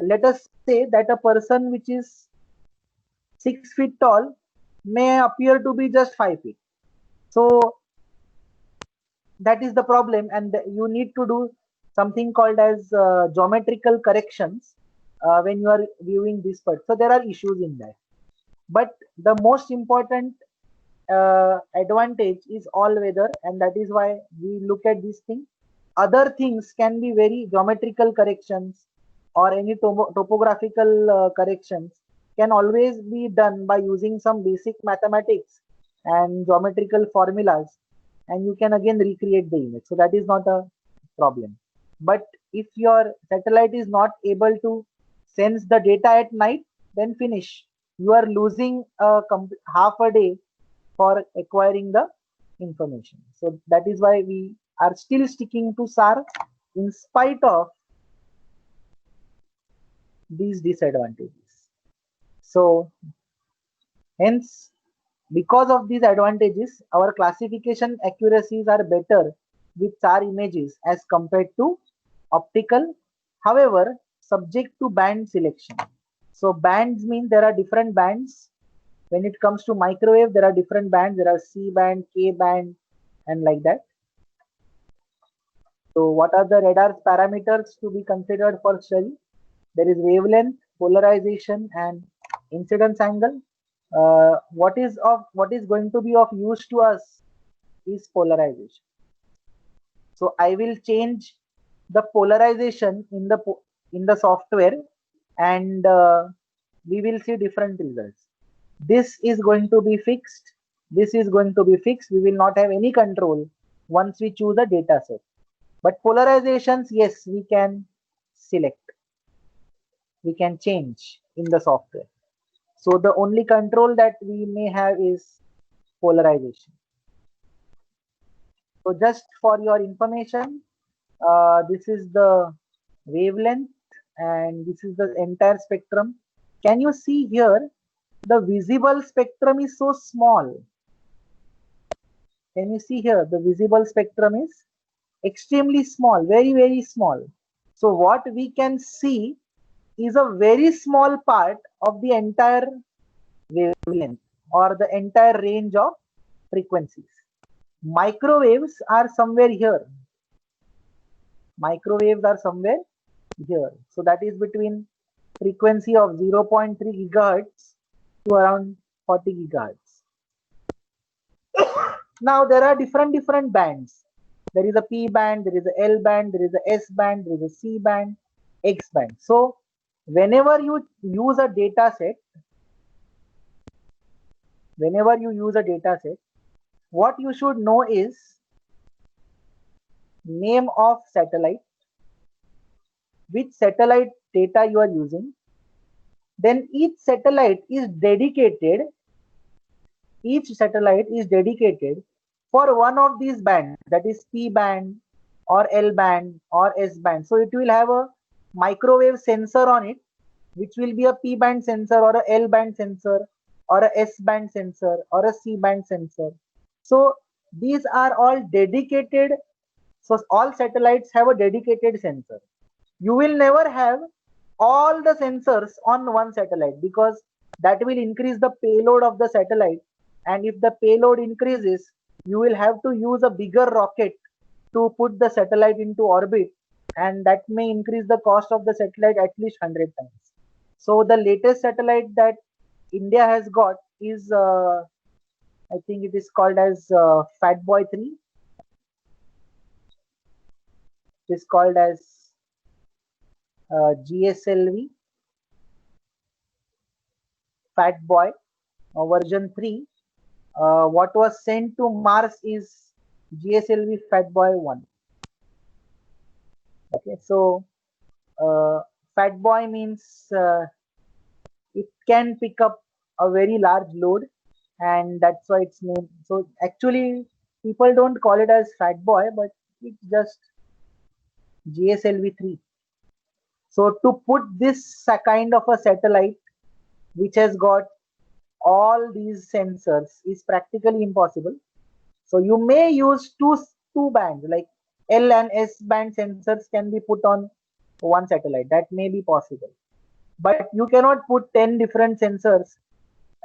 let us say that a person which is 6 feet tall may appear to be just 5 feet. So that is the problem, and you need to do something called as geometrical corrections when you are viewing this part. So there are issues in that, but the most important advantage is all weather, and that is why we look at this thing. Other things can be very geometrical corrections or any topographical corrections can always be done by using some basic mathematics and geometrical formulas, and you can again recreate the image. So that is not a problem. But if your satellite is not able to sense the data at night, then finish. You are losing half a day for acquiring the information. So that is why we are still sticking to SAR in spite of these disadvantages. So hence, because of these advantages, our classification accuracies are better with SAR images as compared to optical. However, subject to band selection. So bands mean there are different bands. When it comes to microwave, there are different bands. There are C band, K band, and like that. So what are the radar's parameters to be considered for study? There is wavelength, polarization, and incidence angle. What is going to be of use to us is polarization. So I will change the polarization in the software, and we will see different results. This is going to be fixed. This is going to be fixed. We will not have any control once we choose a data set. But polarizations, yes, we can select. We can change in the software. So the only control that we may have is polarization. So just for your information, this is the wavelength and this is the entire spectrum. Can you see here? The visible spectrum is so small. Can you see here? The visible spectrum is extremely small, very, very small. So what we can see is a very small part of the entire wavelength or the entire range of frequencies. Microwaves are somewhere here. Microwaves are somewhere here. So that is between frequency of 0.3 gigahertz to around 40 gigahertz. Now there are different bands. There is a P band, there is a L band, there is a S band, there is a C band, X band. So whenever you use a data set, what you should know is name of satellite, which satellite data you are using. Then each satellite is dedicated for one of these bands, that is P band or L band or S band. So it will have a microwave sensor on it, which will be a P band sensor or a L band sensor or a S band sensor or a C band sensor. So these are all dedicated. So all satellites have a dedicated sensor. You will never have all the sensors on one satellite because that will increase the payload of the satellite, and if the payload increases, you will have to use a bigger rocket to put the satellite into orbit, and that may increase the cost of the satellite at least 100 times. So the latest satellite that India has got is I think it is called as Fatboy 3. It is called as GSLV Fatboy version 3. What was sent to Mars is GSLV Fatboy 1. Okay, so Fatboy means it can pick up a very large load, and that's why it's named. So actually, People don't call it as fat boy, but it's just GSLV-3. So to put this kind of a satellite which has got all these sensors is practically impossible. So you may use two bands, like L and S band sensors can be put on one satellite. That may be possible, but you cannot put 10 different sensors.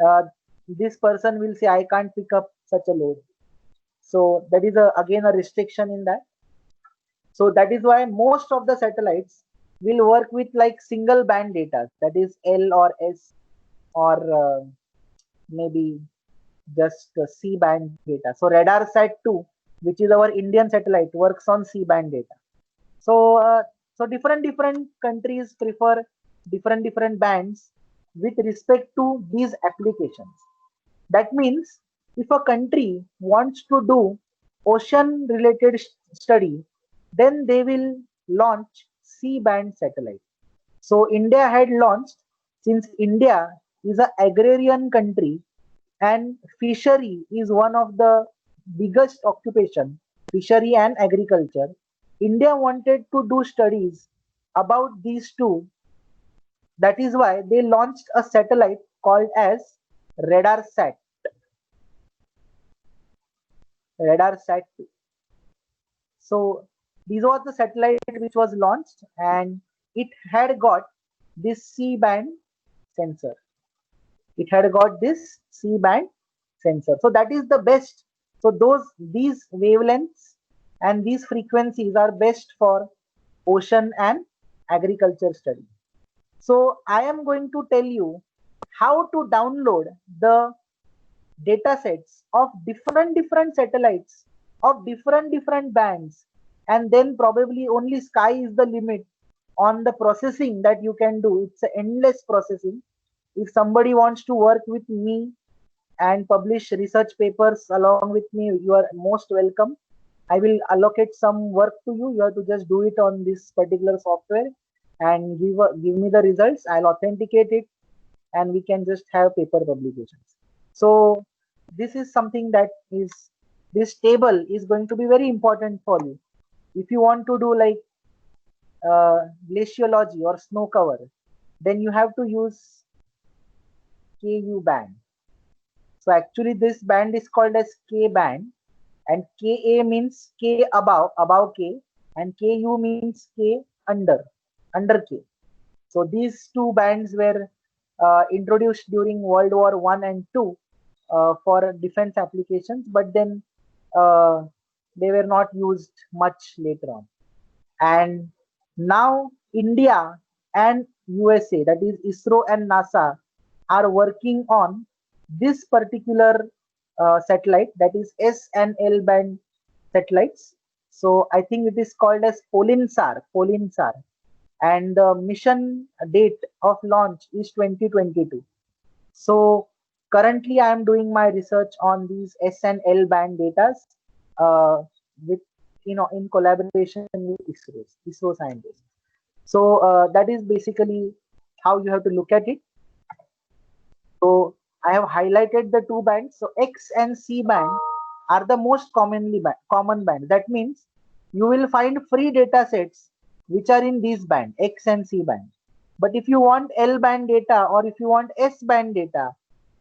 Uh, this person will say, I can't pick up such a load. So that is again a restriction in that. So that is why most of the satellites will work with like single band data, that is L or S, or maybe just C band data. So RadarSat 2, which is our Indian satellite, works on C band data. So so different countries prefer different bands with respect to these applications. That means if a country wants to do ocean related study, then they will launch C band satellite. So India had launched, since India is an agrarian country and fishery is one of the biggest occupation, fishery and agriculture. India wanted to do studies about these two. That is why they launched a satellite called as RadarSat. RadarSat 2. So this was the satellite which was launched, and it had got this C band sensor. It had got this C band sensor. So that is the best. So these wavelengths and these frequencies are best for ocean and agriculture study. So I am going to tell you how to download the data sets of different satellites of different bands, and then probably only sky is the limit on the processing that you can do. It's an endless processing. If somebody wants to work with me and publish research papers along with me, you are most welcome. I will allocate some work to you. You have to just do it on this particular software and give me the results. I'll authenticate it, and we can just have paper publications. So this is something that is, this table is going to be very important for you. If you want to do like glaciology or snow cover, then you have to use KU band. So actually this band is called as K band, and Ka means K above K, and Ku means K under K. So these two bands were introduced during World War I and II for defense applications, but then uh, they were not used much later on. And now India and USA, that is ISRO and NASA, are working on this particular satellite, that is S and L band satellites. So I think it is called as Polinsar, and the mission date of launch is 2022. So currently I am doing my research on these S and L band datas with, in collaboration with ISRO scientists. So that is basically how you have to look at it. So I have highlighted the two bands. So X and C band are the most common bands. That means you will find free data sets which are in these band, X and C band. But if you want L band data or if you want S band data,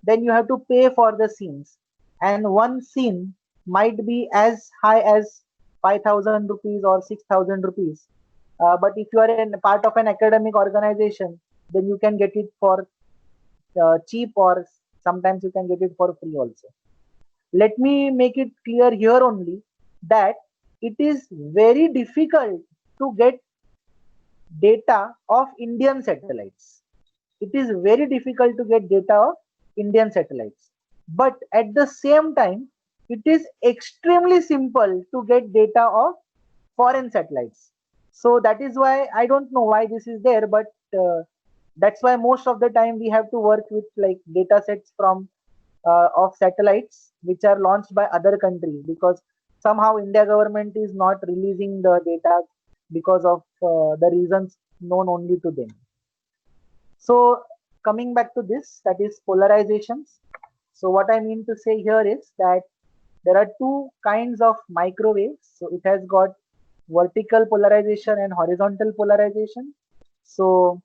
then you have to pay for the scenes. And one scene might be as high as 5,000 rupees or 6,000 rupees. But if you are in part of an academic organization, then you can get it for cheap, or sometimes you can get it for free also. Let me make it clear here only that it is very difficult to get data of Indian satellites. It is very difficult to get data of Indian satellites. But at the same time, it is extremely simple to get data of foreign satellites. So that is why I don't know why this is there, but that's why most of the time we have to work with like data sets from of satellites which are launched by other countries, because somehow India government is not releasing the data because of the reasons known only to them. So coming back to this, that is polarizations. So what I mean to say here is that there are two kinds of microwaves. So it has got vertical polarization and horizontal polarization. So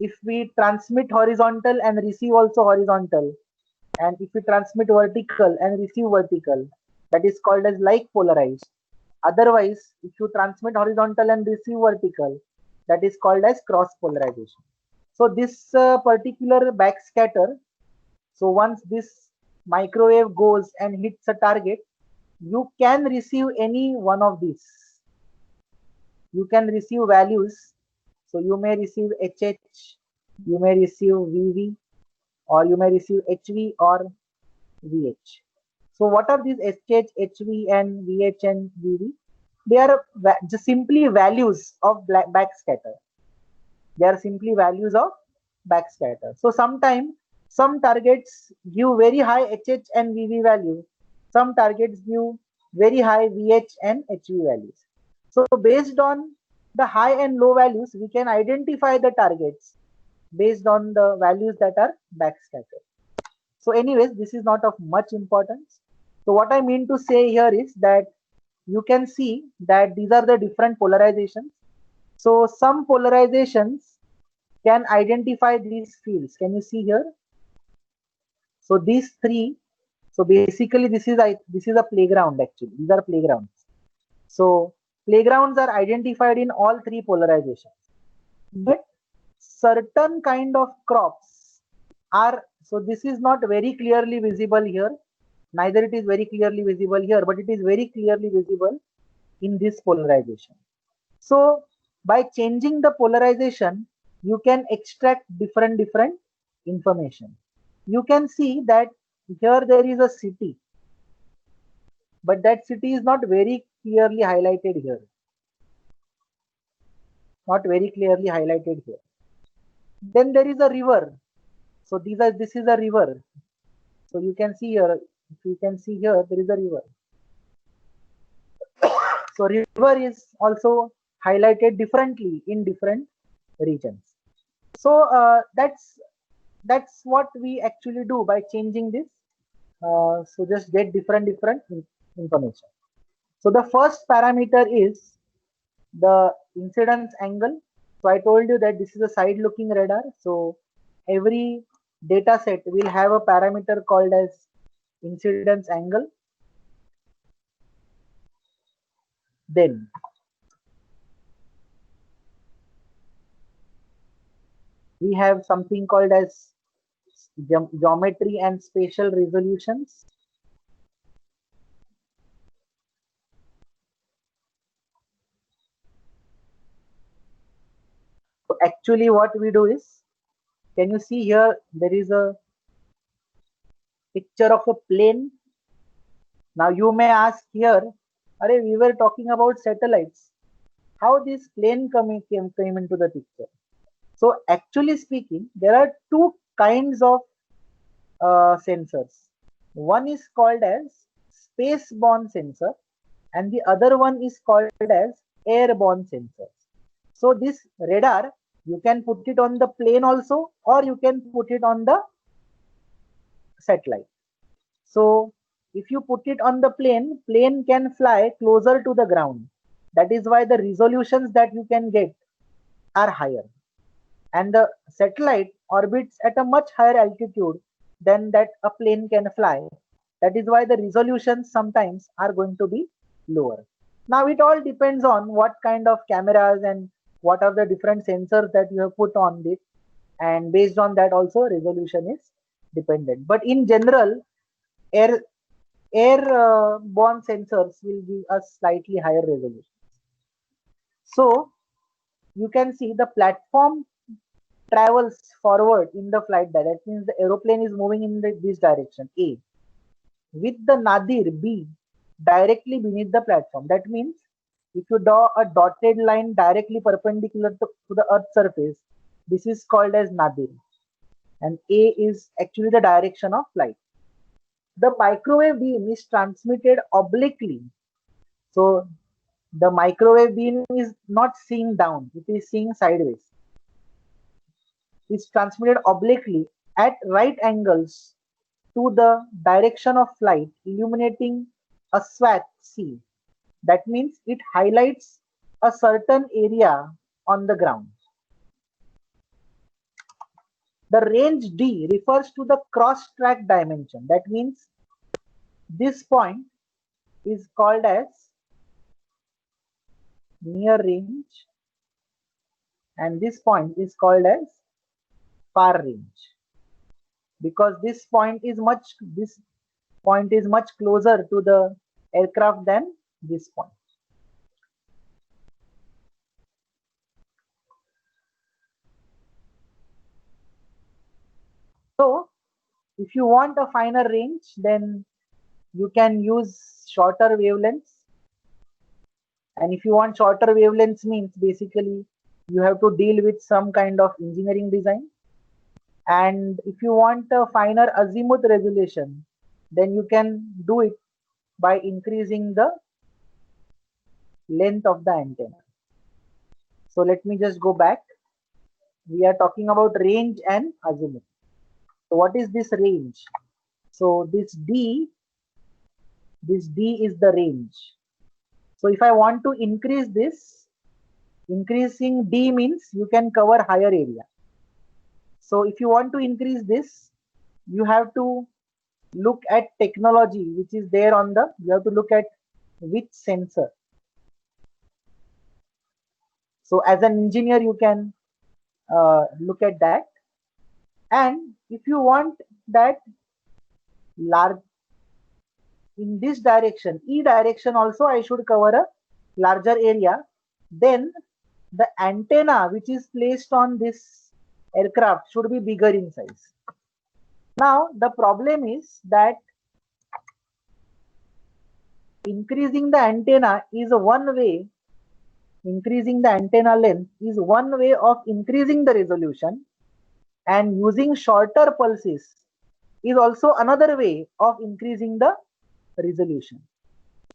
if we transmit horizontal and receive also horizontal, and if we transmit vertical and receive vertical, that is called as like polarized. Otherwise, if you transmit horizontal and receive vertical, that is called as cross polarization. So this particular backscatter, so once this microwave goes and hits a target, you can receive any one of these. You can receive values. So you may receive HH, you may receive VV, or you may receive HV or VH. So what are these SH, HV and VH and VV? They are just simply values of backscatter. They are simply values of backscatter. So sometimes some targets give very high HH and VV value. Some targets give very high VH and HV values. So based on the high and low values, we can identify the targets based on the values that are backscattered. So anyways, this is not of much importance. So what I mean to say here is that you can see that these are the different polarizations. So some polarizations can identify these fields. Can you see here? So these three. So basically, this is a playground actually. These are playgrounds. So playgrounds are identified in all three polarizations. But certain kind of crops are, so this is not very clearly visible here. Neither it is very clearly visible here, but it is very clearly visible in this polarization. So by changing the polarization, you can extract different information. You can see that here there is a city, but that city is not very clearly highlighted here. Not very clearly highlighted here. Then there is a river. So this is a river. So you can see here, if you can see here, there is a river. So river is also highlighted differently in different regions. So that's what we actually do by changing this. So just get different information. So the first parameter is the incidence angle. So I told you that this is a side looking radar. So every data set will have a parameter called as incidence angle. Then we have something called as geometry and spatial resolutions. So actually what we do is, can you see here, there is a picture of a plane. Now you may ask here, Are, we were talking about satellites. How this plane came into the picture? So actually speaking, there are two kinds of sensors. One is called as space-borne sensor and the other one is called as airborne sensors. So this radar, you can put it on the plane also, or you can put it on the satellite. So if you put it on the plane can fly closer to the ground. That is why the resolutions that you can get are higher. And the satellite orbits at a much higher altitude than that a plane can fly. That is why the resolutions sometimes are going to be lower. Now it all depends on what kind of cameras and what are the different sensors that you have put on it, and based on that also resolution is dependent. But in general, airborne sensors will give us slightly higher resolution. So you can see the platform travels forward in the flight direction. That means the aeroplane is moving in this direction A, with the nadir B directly beneath the platform. That means if you draw a dotted line directly perpendicular to the earth's surface, this is called as nadir, and A is actually the direction of flight. The microwave beam is transmitted obliquely. So the microwave beam is not seeing down, it is seeing sideways. It's transmitted obliquely at right angles to the direction of flight, illuminating a swath C. That means it highlights a certain area on the ground. The range D refers to the cross track dimension. That means this point is called as near range and this point is called as far range, because this point is much closer to the aircraft than this point. So if you want a finer range, then you can use shorter wavelengths. And if you want shorter wavelengths, means basically you have to deal with some kind of engineering design. And if you want a finer azimuth resolution, then you can do it by increasing the length of the antenna. So let me just go back. We are talking about range and azimuth. So what is this range? So this D is the range. So if I want to increase this, increasing D means you can cover higher area. So if you want to increase this, you have to look at technology which is there on the, you have to look at which sensor. So as an engineer, you can look at that. And if you want that large in this direction, E direction also, I should cover a larger area, then the antenna which is placed on this aircraft should be bigger in size. Now the problem is that increasing the antenna is one way, increasing the antenna length is one way of increasing the resolution, and using shorter pulses is also another way of increasing the resolution.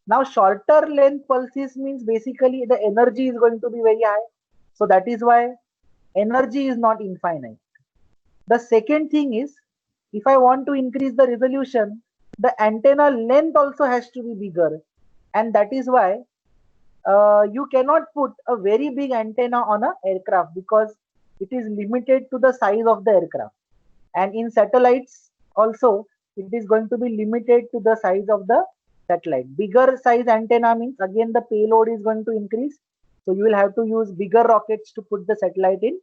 Now shorter length pulses means basically the energy is going to be very high. So that is why energy is not infinite. The second thing is, if I want to increase the resolution, the antenna length also has to be bigger. And that is why you cannot put a very big antenna on an aircraft, because it is limited to the size of the aircraft. And in satellites also, it is going to be limited to the size of the satellite. Bigger size antenna means again the payload is going to increase. So you will have to use bigger rockets to put the satellite in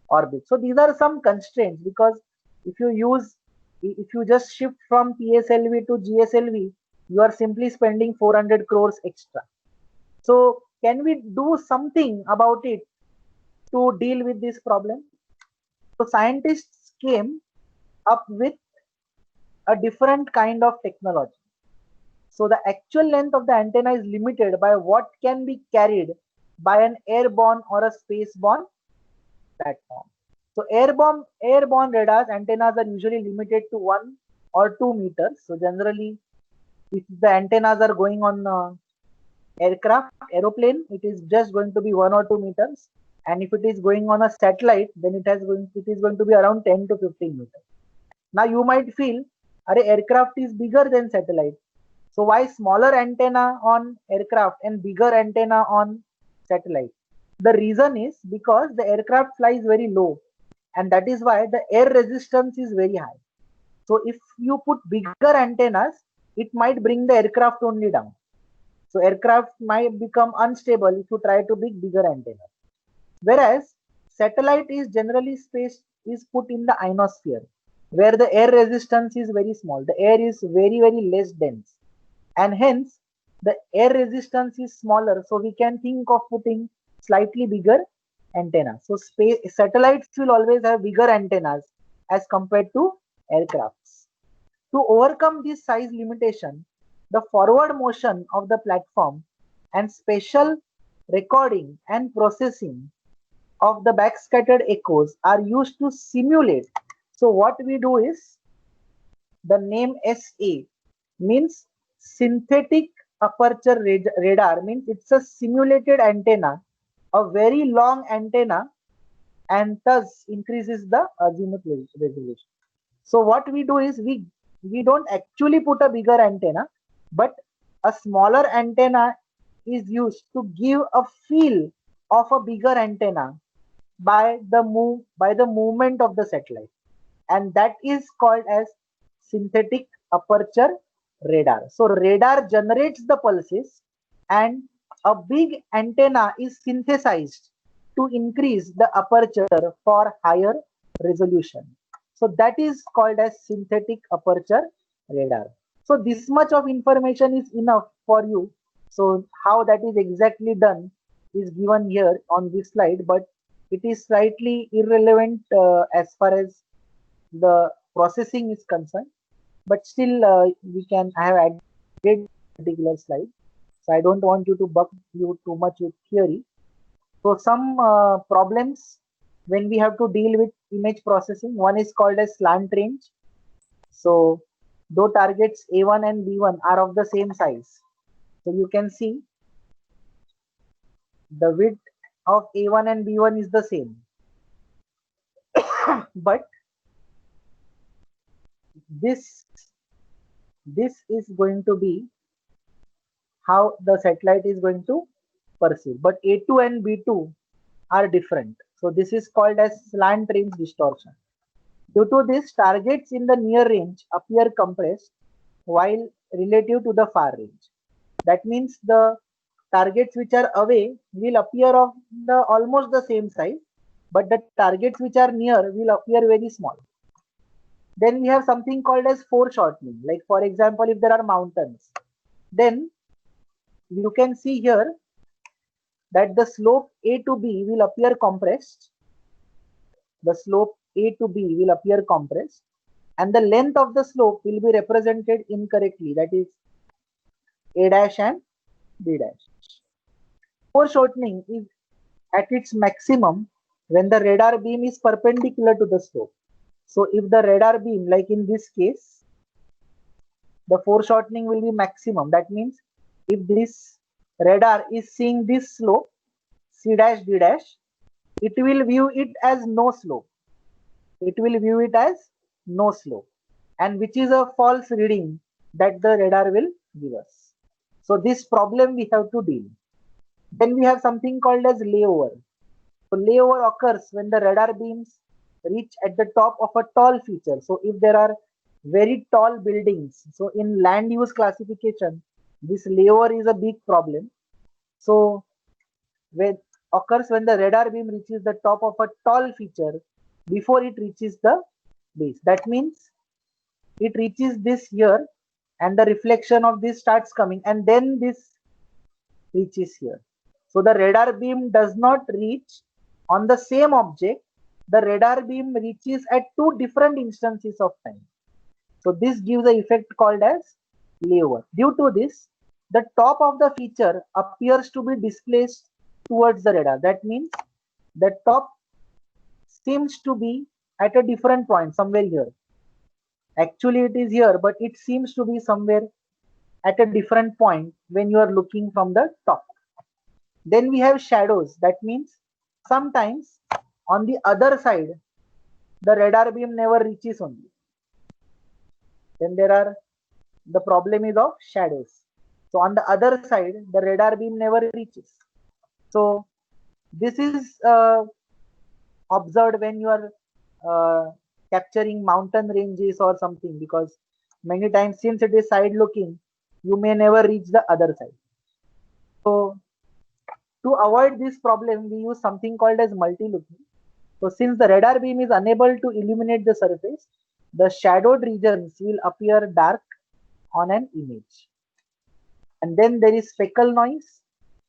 orbit. So these are some constraints, because if you just shift from PSLV to GSLV, you are simply spending 400 crores extra. So can we do something about it to deal with this problem? So scientists came up with a different kind of technology. So the actual length of the antenna is limited by what can be carried by an airborne or a spaceborne platform. So airborne radars antennas are usually limited to 1 or 2 meters. So generally, if the antennas are going on aeroplane, it is just going to be 1 or 2 meters. And if it is going on a satellite, then it is going to be around 10 to 15 meters. Now you might feel, aircraft is bigger than satellite. So why smaller antenna on aircraft and bigger antenna on satellite? The reason is because the aircraft flies very low, and that is why the air resistance is very high. So if you put bigger antennas, it might bring the aircraft only down. So aircraft might become unstable if you try to build bigger antennas. Whereas satellite is generally put in the ionosphere, where the air resistance is very small. The air is very, very less dense, and hence the air resistance is smaller. So we can think of putting slightly bigger antenna. So satellites will always have bigger antennas as compared to aircrafts. To overcome this size limitation, the forward motion of the platform and special recording and processing of the backscattered echoes are used to simulate. So what we do is, the name SA means synthetic aperture radar, means it's a simulated antenna, a very long antenna, and thus increases the azimuth resolution. So what we do is, we we don't actually put a bigger antenna, but a smaller antenna is used to give a feel of a bigger antenna by the movement of the satellite, and that is called as synthetic aperture radar. So radar generates the pulses, and a big antenna is synthesized to increase the aperture for higher resolution. So that is called as synthetic aperture radar. So this much of information is enough for you. So how that is exactly done is given here on this slide, but it is slightly irrelevant as far as the processing is concerned. But still, I have added particular slide. So I don't want you to bug you too much with theory. So some problems when we have to deal with image processing, one is called as slant range. So though targets A1 and B1 are of the same size, so you can see the width of A1 and B1 is the same, but this is going to be how the satellite is going to perceive. But A2 and B2 are different. So this is called as slant range distortion. Due to this, targets in the near range appear compressed while relative to the far range. That means the targets which are away will appear of the almost the same size, but the targets which are near will appear very small. Then we have something called as foreshortening. Like for example, if there are mountains, then you can see here that the slope A to B will appear compressed. The slope A to B will appear compressed, and the length of the slope will be represented incorrectly. That is A dash and B dash. Foreshortening is at its maximum when the radar beam is perpendicular to the slope. So if the radar beam, like in this case, the foreshortening will be maximum. That means if this radar is seeing this slope, C dash D dash, it will view it as no slope. It will view it as no slope, and which is a false reading that the radar will give us. So this problem we have to deal. Then we have something called as layover. So layover occurs when the radar beams reach at the top of a tall feature. So if there are very tall buildings, so in land use classification, this layover is a big problem. So when occurs when the radar beam reaches the top of a tall feature before it reaches the base. That means it reaches this here, and the reflection of this starts coming, and then this reaches here. So the radar beam does not reach on the same object. The radar beam reaches at two different instances of time. So this gives the effect called as layover. Due to this, the top of the feature appears to be displaced towards the radar. That means the top seems to be at a different point, somewhere here. Actually, it is here, but it seems to be somewhere at a different point when you are looking from the top. Then we have shadows. That means sometimes on the other side, the radar beam never reaches only. Then there are the problem is of shadows. So on the other side, the radar beam never reaches. So this is observed when you are capturing mountain ranges or something, because many times since it is side looking, you may never reach the other side. So to avoid this problem, we use something called as multi-looking. So since the radar beam is unable to illuminate the surface, the shadowed regions will appear dark on an image. And then there is speckle noise,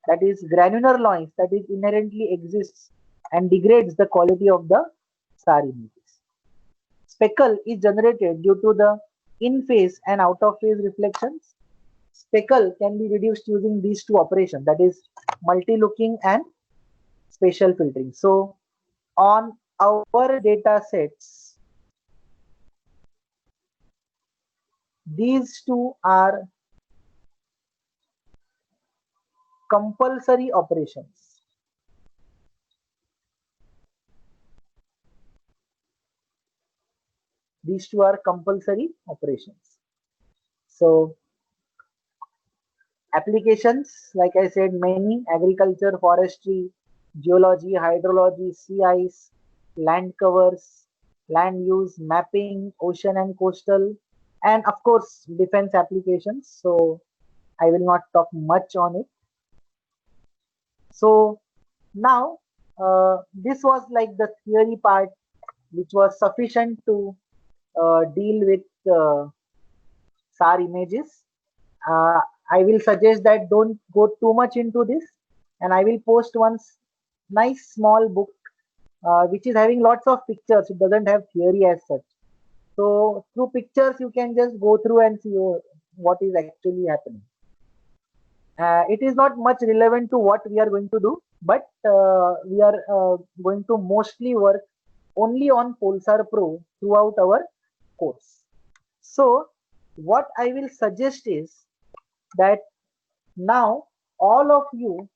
that is granular noise that is inherently exists and degrades the quality of the star images. Speckle is generated due to the in-phase and out-of-phase reflections. Speckle can be reduced using these two operations, that is multi-looking and spatial filtering. So on our data sets, these two are compulsory operations. These two are compulsory operations. So applications, like I said, many: agriculture, forestry, geology, hydrology, sea ice, land covers, land use, mapping, ocean and coastal, and of course, defense applications. So I will not talk much on it. So now, this was like the theory part, which was sufficient to deal with SAR images. Uh, I will suggest that don't go too much into this, and I will post one nice small book which is having lots of pictures. It doesn't have theory as such. So through pictures, you can just go through and see what is actually happening. It is not much relevant to what we are going to do, but we are going to mostly work only on Polestar Pro throughout our course. So what I will suggest is that now all of you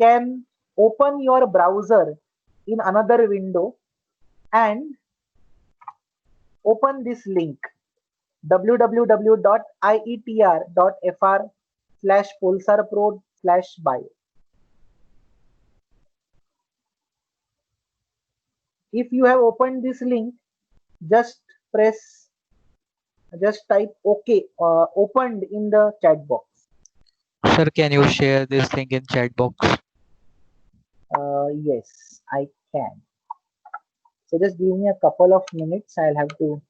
can open your browser in another window and open this link www.ietr.fr/polestarpro/bio. If you have opened this link, just press, just type OK, opened in the chat box. Sir, can you share this thing in chat box? Yes, I can. So just give me a couple of minutes. I'll have to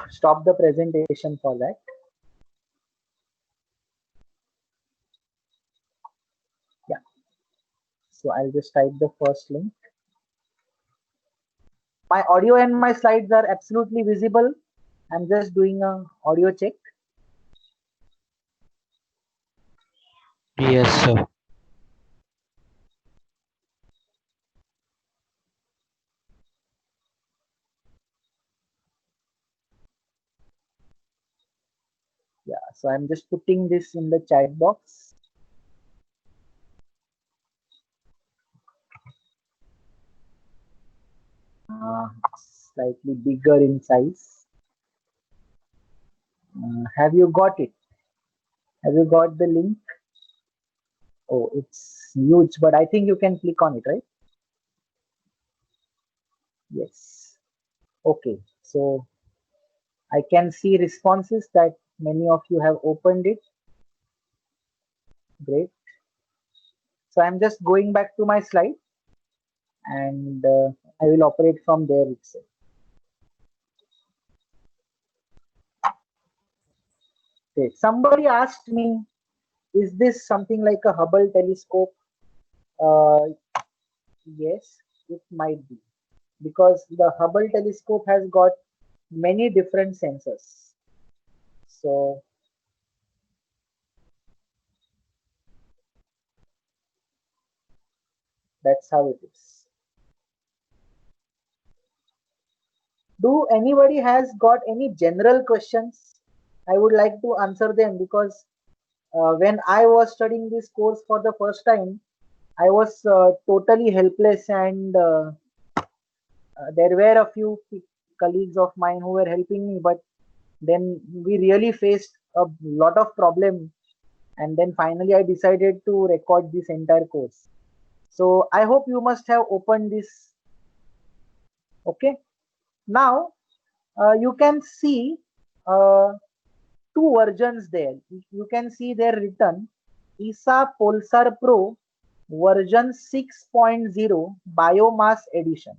stop the presentation for that. Yeah. So I'll just type the first link. My audio and my slides are absolutely visible. I'm just doing a audio check. Yes, sir. Yeah, so I'm just putting this in the chat box. Slightly bigger in size. Have you got it? Have you got the link? Oh, it's huge, but I think you can click on it, right? Yes. Okay, so I can see responses that many of you have opened it. Great. So I'm just going back to my slide, and I will operate from there itself. Okay. Somebody asked me, is this something like a Hubble telescope? Uh, yes, it might be, because the Hubble telescope has got many different sensors. So that's how it is. Do anybody has got any general questions? I would like to answer them, because when I was studying this course for the first time, I was totally helpless, and there were a few colleagues of mine who were helping me, but then we really faced a lot of problem, and then finally I decided to record this entire course. So I hope you must have opened this. Okay, now you can see uh, two versions there. You can see there written ESA Polestar Pro version 6.0 biomass edition.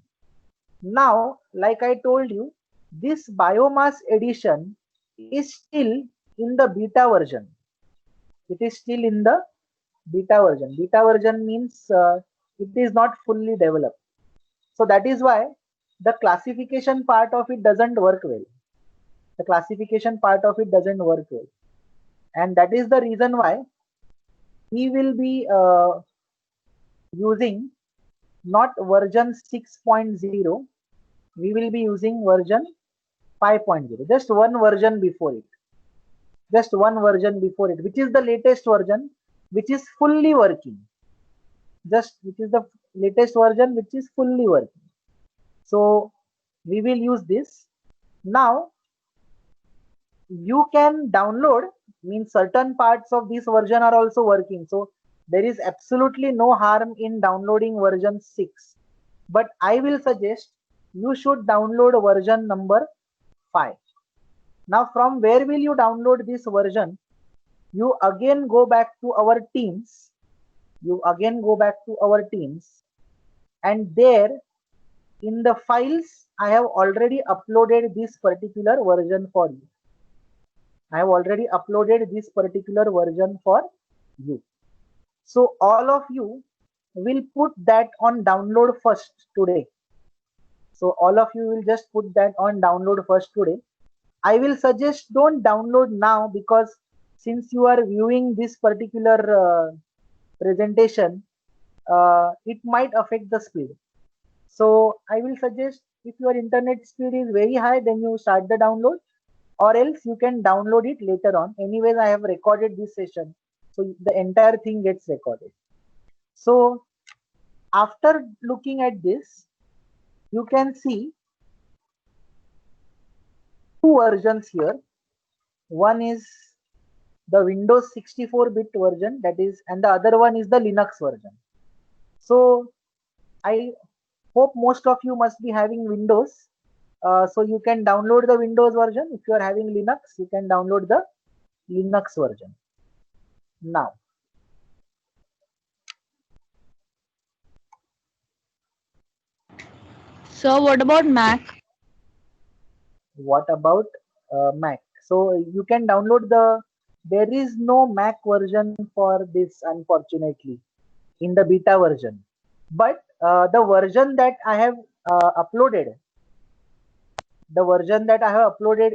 Now, like I told you, this biomass edition is still in the beta version. It is still in the beta version. Beta version means it is not fully developed. So that is why the classification part of it doesn't work well. The classification part of it doesn't work well. And that is the reason why we will be using not version 6.0, we will be using version 5.0, just one version before it, which is the latest version, which is fully working, which is the latest version which is fully working. So we will use this. Now you can download, means certain parts of this version are also working, so there is absolutely no harm in downloading version 6, but I will suggest you should download version number 5. Now from where will you download this version? You again go back to our teams, and there in the files I have already uploaded this particular version for you. I have already uploaded this particular version for you. So all of you will put that on download first today. So all of you will just put that on download first today. I will suggest don't download now, because since you are viewing this particular presentation, it might affect the speed. So I will suggest, if your internet speed is very high, then you start the download, or else you can download it later on. Anyways, I have recorded this session, so the entire thing gets recorded. So after looking at this, you can see two versions here. One is the Windows 64-bit version, that is, and the other one is the Linux version. So I hope most of you must be having Windows. So you can download the Windows version. If you are having Linux, you can download the Linux version. Now, So what about Mac? what about Mac? So you can download there is no Mac version for this, unfortunately, in the beta version. But the version that I have uploaded,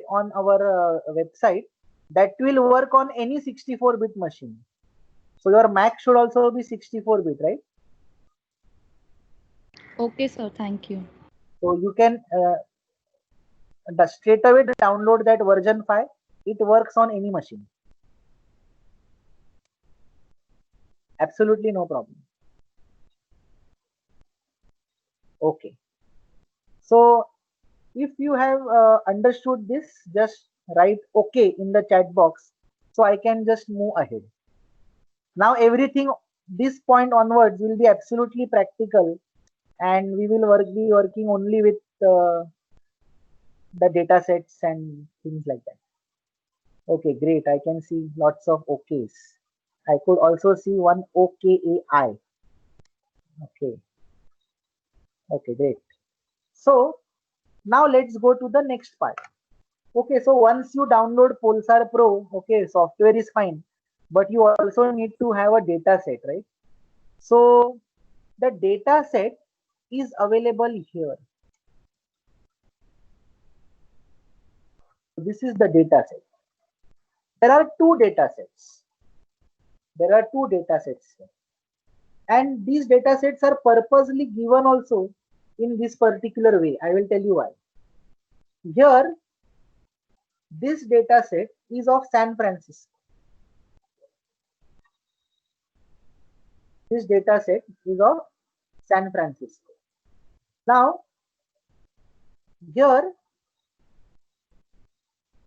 on our website, that will work on any 64-bit machine. So your Mac should also be 64-bit, right? Okay, sir. Thank you. So you can straight away download that version 5. It works on any machine. Absolutely no problem. Okay. So if you have understood this, just write OK in the chat box, so I can just move ahead. Now everything this point onwards will be absolutely practical, and we will be working only with the data sets and things like that. Okay, great. I can see lots of OKs. I could also see one OKAI. Okay, okay, great. So now let's go to the next part. Okay, so once you download Pulsar Pro, okay, software is fine, but you also need to have a data set, right? So the data set is available here. This is the data set. There are two data sets. Here. And these data sets are purposely given also in this particular way. I will tell you why. Here, this data set is of San Francisco. This data set is of San Francisco. Now, here,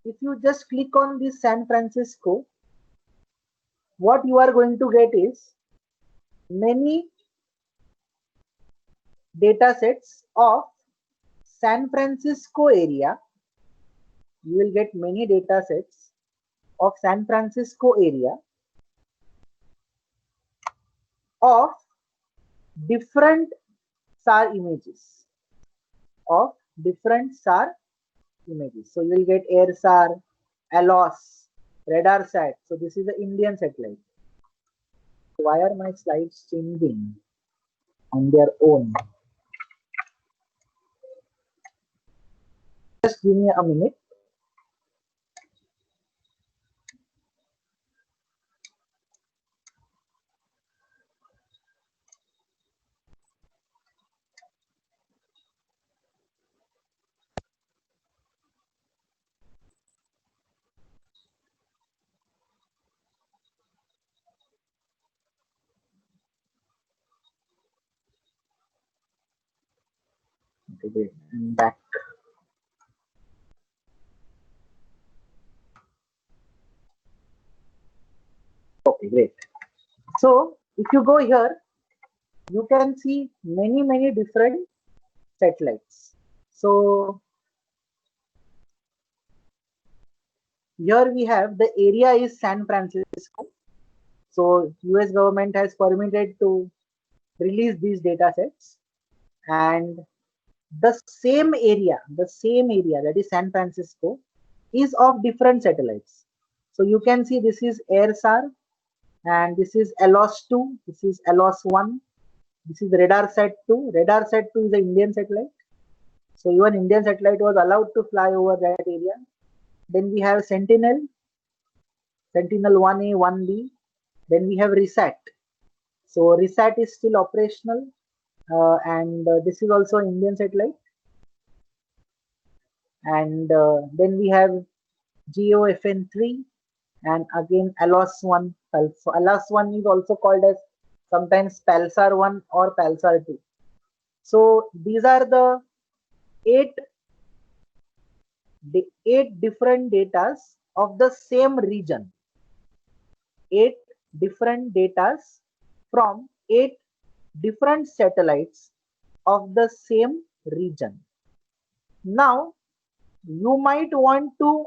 if you just click on this San Francisco, what you are going to get is many data sets of San Francisco area. You will get many data sets of San Francisco area of different SAR images. So you will get AirSAR, ALOS, RadarSat. So this is the Indian satellite. Why are my slides changing on their own? Just give me a minute. Okay, great. I'm back. great. So if you go here, you can see many different satellites. So here we have the area is San Francisco. So US government has permitted to release these data sets, and the same area that is San Francisco is of different satellites. So you can see this is AirSAR, and this is ALOS-2, this is ALOS-1, this is RadarSat-2. RadarSat-2 is an Indian satellite. So even Indian satellite was allowed to fly over that area. Then we have Sentinel, Sentinel-1A, 1B. Then we have RISAT. So RISAT is still operational, and this is also Indian satellite. And then we have GOFN-3, and again ALOS-1. So ALOS-1 is also called as sometimes PALSAR-1 or PALSAR-2. So these are the eight different datas of the same region. 8 different datas from 8 different satellites of the same region. Now, you might want to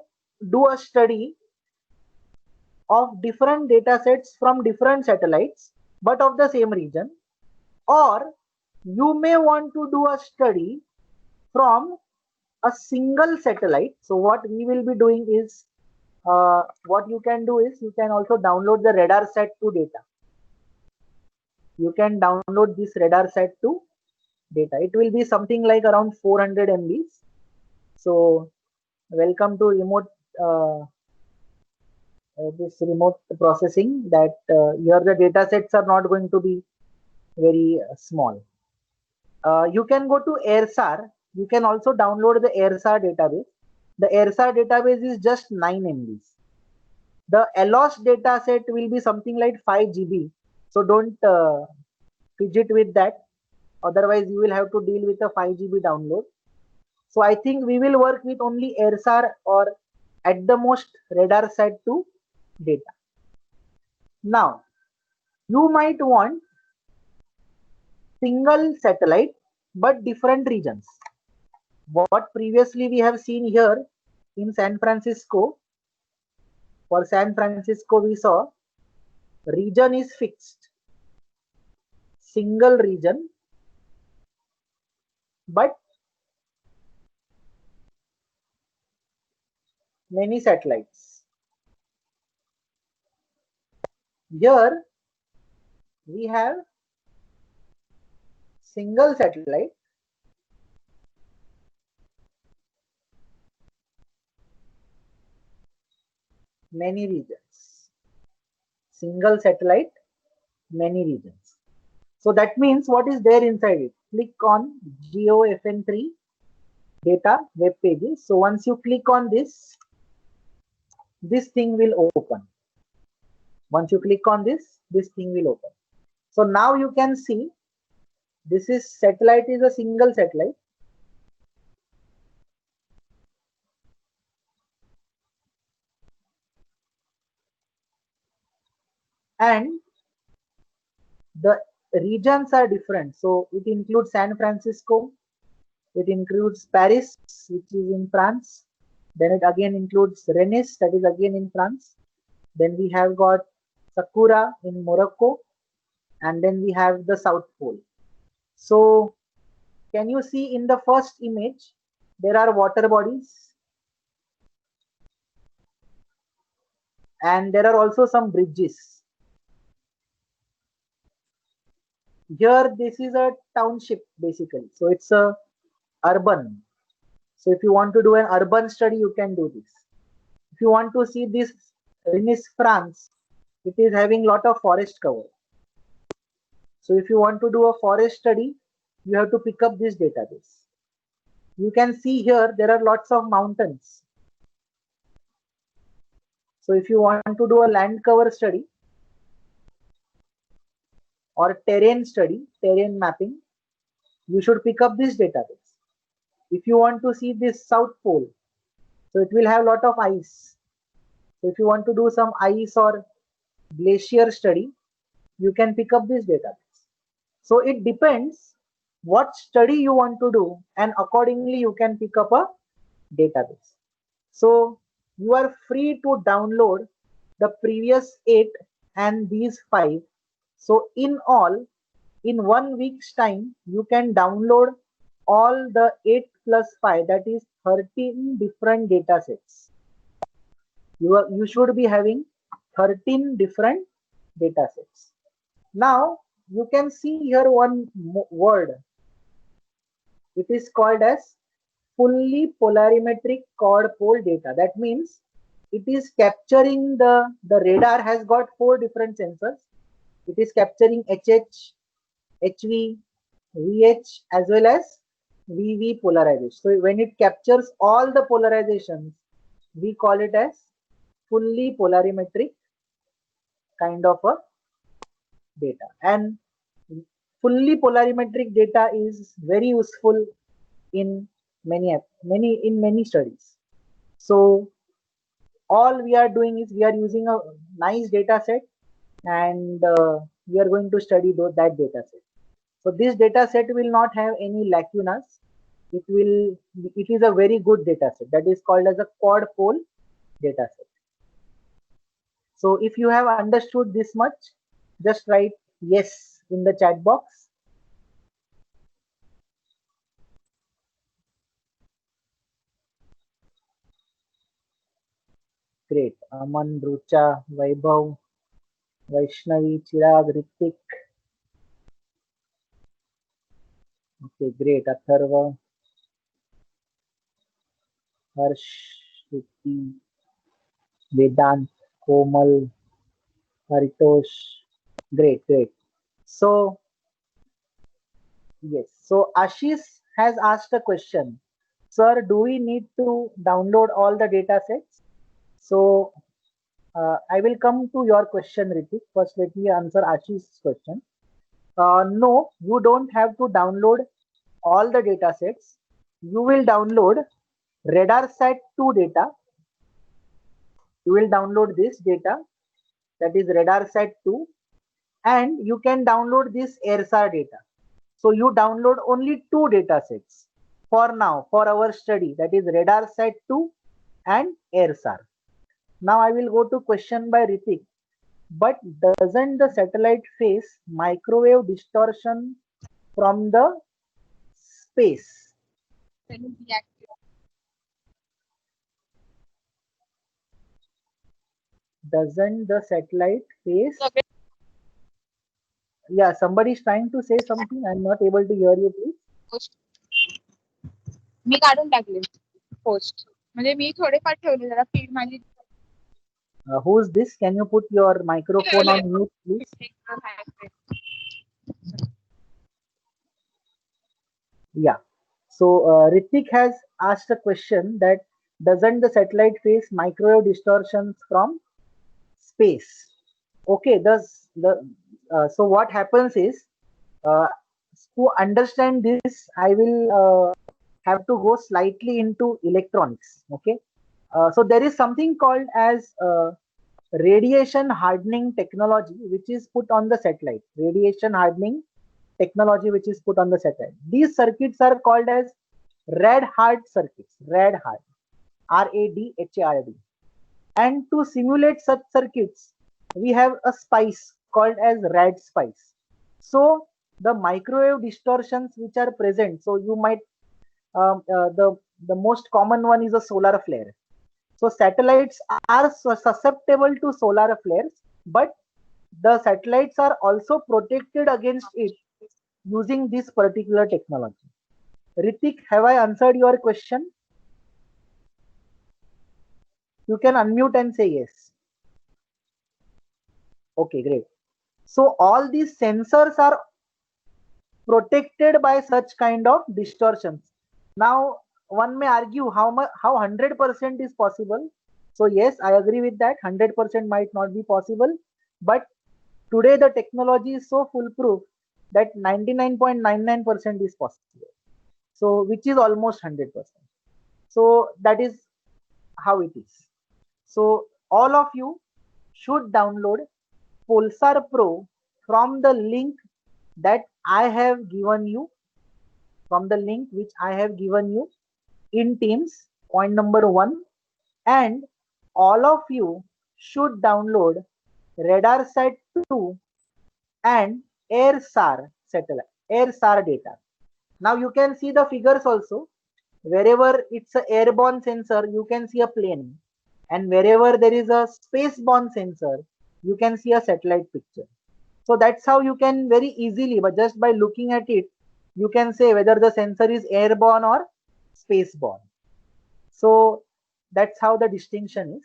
do a study of different data sets from different satellites, but of the same region, or you may want to do a study from a single satellite. So what we will be doing is, what you can do is, you can also download the RadarSat-2 data. You can download this RadarSat-2 data. It will be something like around 400 MBs. So welcome to remote this remote processing, that here the data sets are not going to be very small. You can go to AirSAR. You can also download the AirSAR database. The AirSAR database is just 9 MBs. The ALOS data set will be something like 5 GB. So don't fidget with that. Otherwise, you will have to deal with a 5 GB download. So I think we will work with only AirSAR or at the most RadarSat-2 data. Now, you might want single satellite but different regions. What previously we have seen here in San Francisco, for San Francisco we saw region is fixed, single region, but many satellites. Here we have single satellite, many regions. Single satellite, many regions. So that means what is there inside it? Click on GOFN3 data web pages. So once you click on this, this thing will open. Once you click on this thing will open. So now you can see this is satellite is a single satellite. And the regions are different. So it includes San Francisco, it includes Paris, which is in France. Then it again includes Rennes, that is again in France. Then we have got Sakura in Morocco, and then we have the South Pole. So can you see in the first image, there are water bodies, and there are also some bridges. Here this is a township basically, so it's a urban. So if you want to do an urban study, you can do this. If you want to see this Rennes, France, it is having lot of forest cover. So if you want to do a forest study, you have to pick up this database. You can see here there are lots of mountains. So if you want to do a land cover study or terrain study, terrain mapping, you should pick up this database. If you want to see this South Pole, so it will have lot of ice. So if you want to do some ice or glacier study, you can pick up this database. So it depends what study you want to do, and accordingly you can pick up a database. So you are free to download the previous 8 and these 5. So in all, in 1 week's time, you can download all the 8 plus 5, that is 13 different data sets. You should be having 13 different data sets. Now you can see here one word. It is called as fully polarimetric chord pole data. That means it is capturing the radar has got 4 different sensors. It is capturing HH, HV, VH as well as VV polarization. So when it captures all the polarizations, we call it as fully polarimetric kind of a data. And fully polarimetric data is very useful in many studies. So all we are doing is we are using a nice data set, and we are going to study that data set. So this data set will not have any lacunas. It is a very good data set, that is called as a quad pole data set. So if you have understood this much, just write yes in the chat box. Great. Aman, Rucha, Vaibhav, Vaishnavi, Chirag, Ritik. Okay, great. Atharva, Harsh, Shruti, Vedant, Komal, Haritosh. Great, great. So, yes. So, Ashish has asked a question. Sir, do we need to download all the data sets? So, I will come to your question, Ritik. First, let me answer Ashish's question. No, you don't have to download all the data sets. You will download RadarSat 2 data. You will download this data, that is RadarSat 2, and you can download this AirSAR data. So you download only 2 data sets for now for our study, that is RadarSat 2 and AirSAR. Now I will go to question by Ritik. But doesn't the satellite face microwave distortion from the space? Doesn't the satellite face? Yeah, somebody is trying to say something. I'm not able to hear you, please. Post मी काढून टाकले post म्हणजे मी थोडेफार ठेवले जरा feed माझी Who's this? Can you put your microphone on mute, please? Yeah. So Ritik has asked a question that doesn't the satellite face microwave distortions from space? Okay. So what happens is, to understand this, I will have to go slightly into electronics. Okay. So there is something called as radiation hardening technology, which is put on the satellite. Radiation hardening technology which is put on the satellite. These circuits are called as rad-hard circuits. Rad-hard, RADHARD. And to simulate such circuits, we have a spice called as RAD-SPICE. So the microwave distortions which are present. So you might the most common one is a solar flare. So satellites are susceptible to solar flares, but the satellites are also protected against it using this particular technology. Ritik, have I answered your question? You can unmute and say yes. Okay, great. So all these sensors are protected by such kind of distortions. Now one may argue how 100% is possible. So yes, I agree with that. 100% might not be possible, but today the technology is so foolproof that 99.99% is possible. So which is almost 100%. So that is how it is. So all of you should download Pulsar Pro from the link that I have given you, from the link which I have given you in Teams, point number 1, and all of you should download RadarSat 2 and AirSAR satellite, AirSAR data. Now you can see the figures also. Wherever it's an airborne sensor, you can see a plane, and wherever there is a spaceborne sensor, you can see a satellite picture. So that's how you can very easily, but just by looking at it, you can say whether the sensor is airborne or spaceborne. So that's how the distinction is.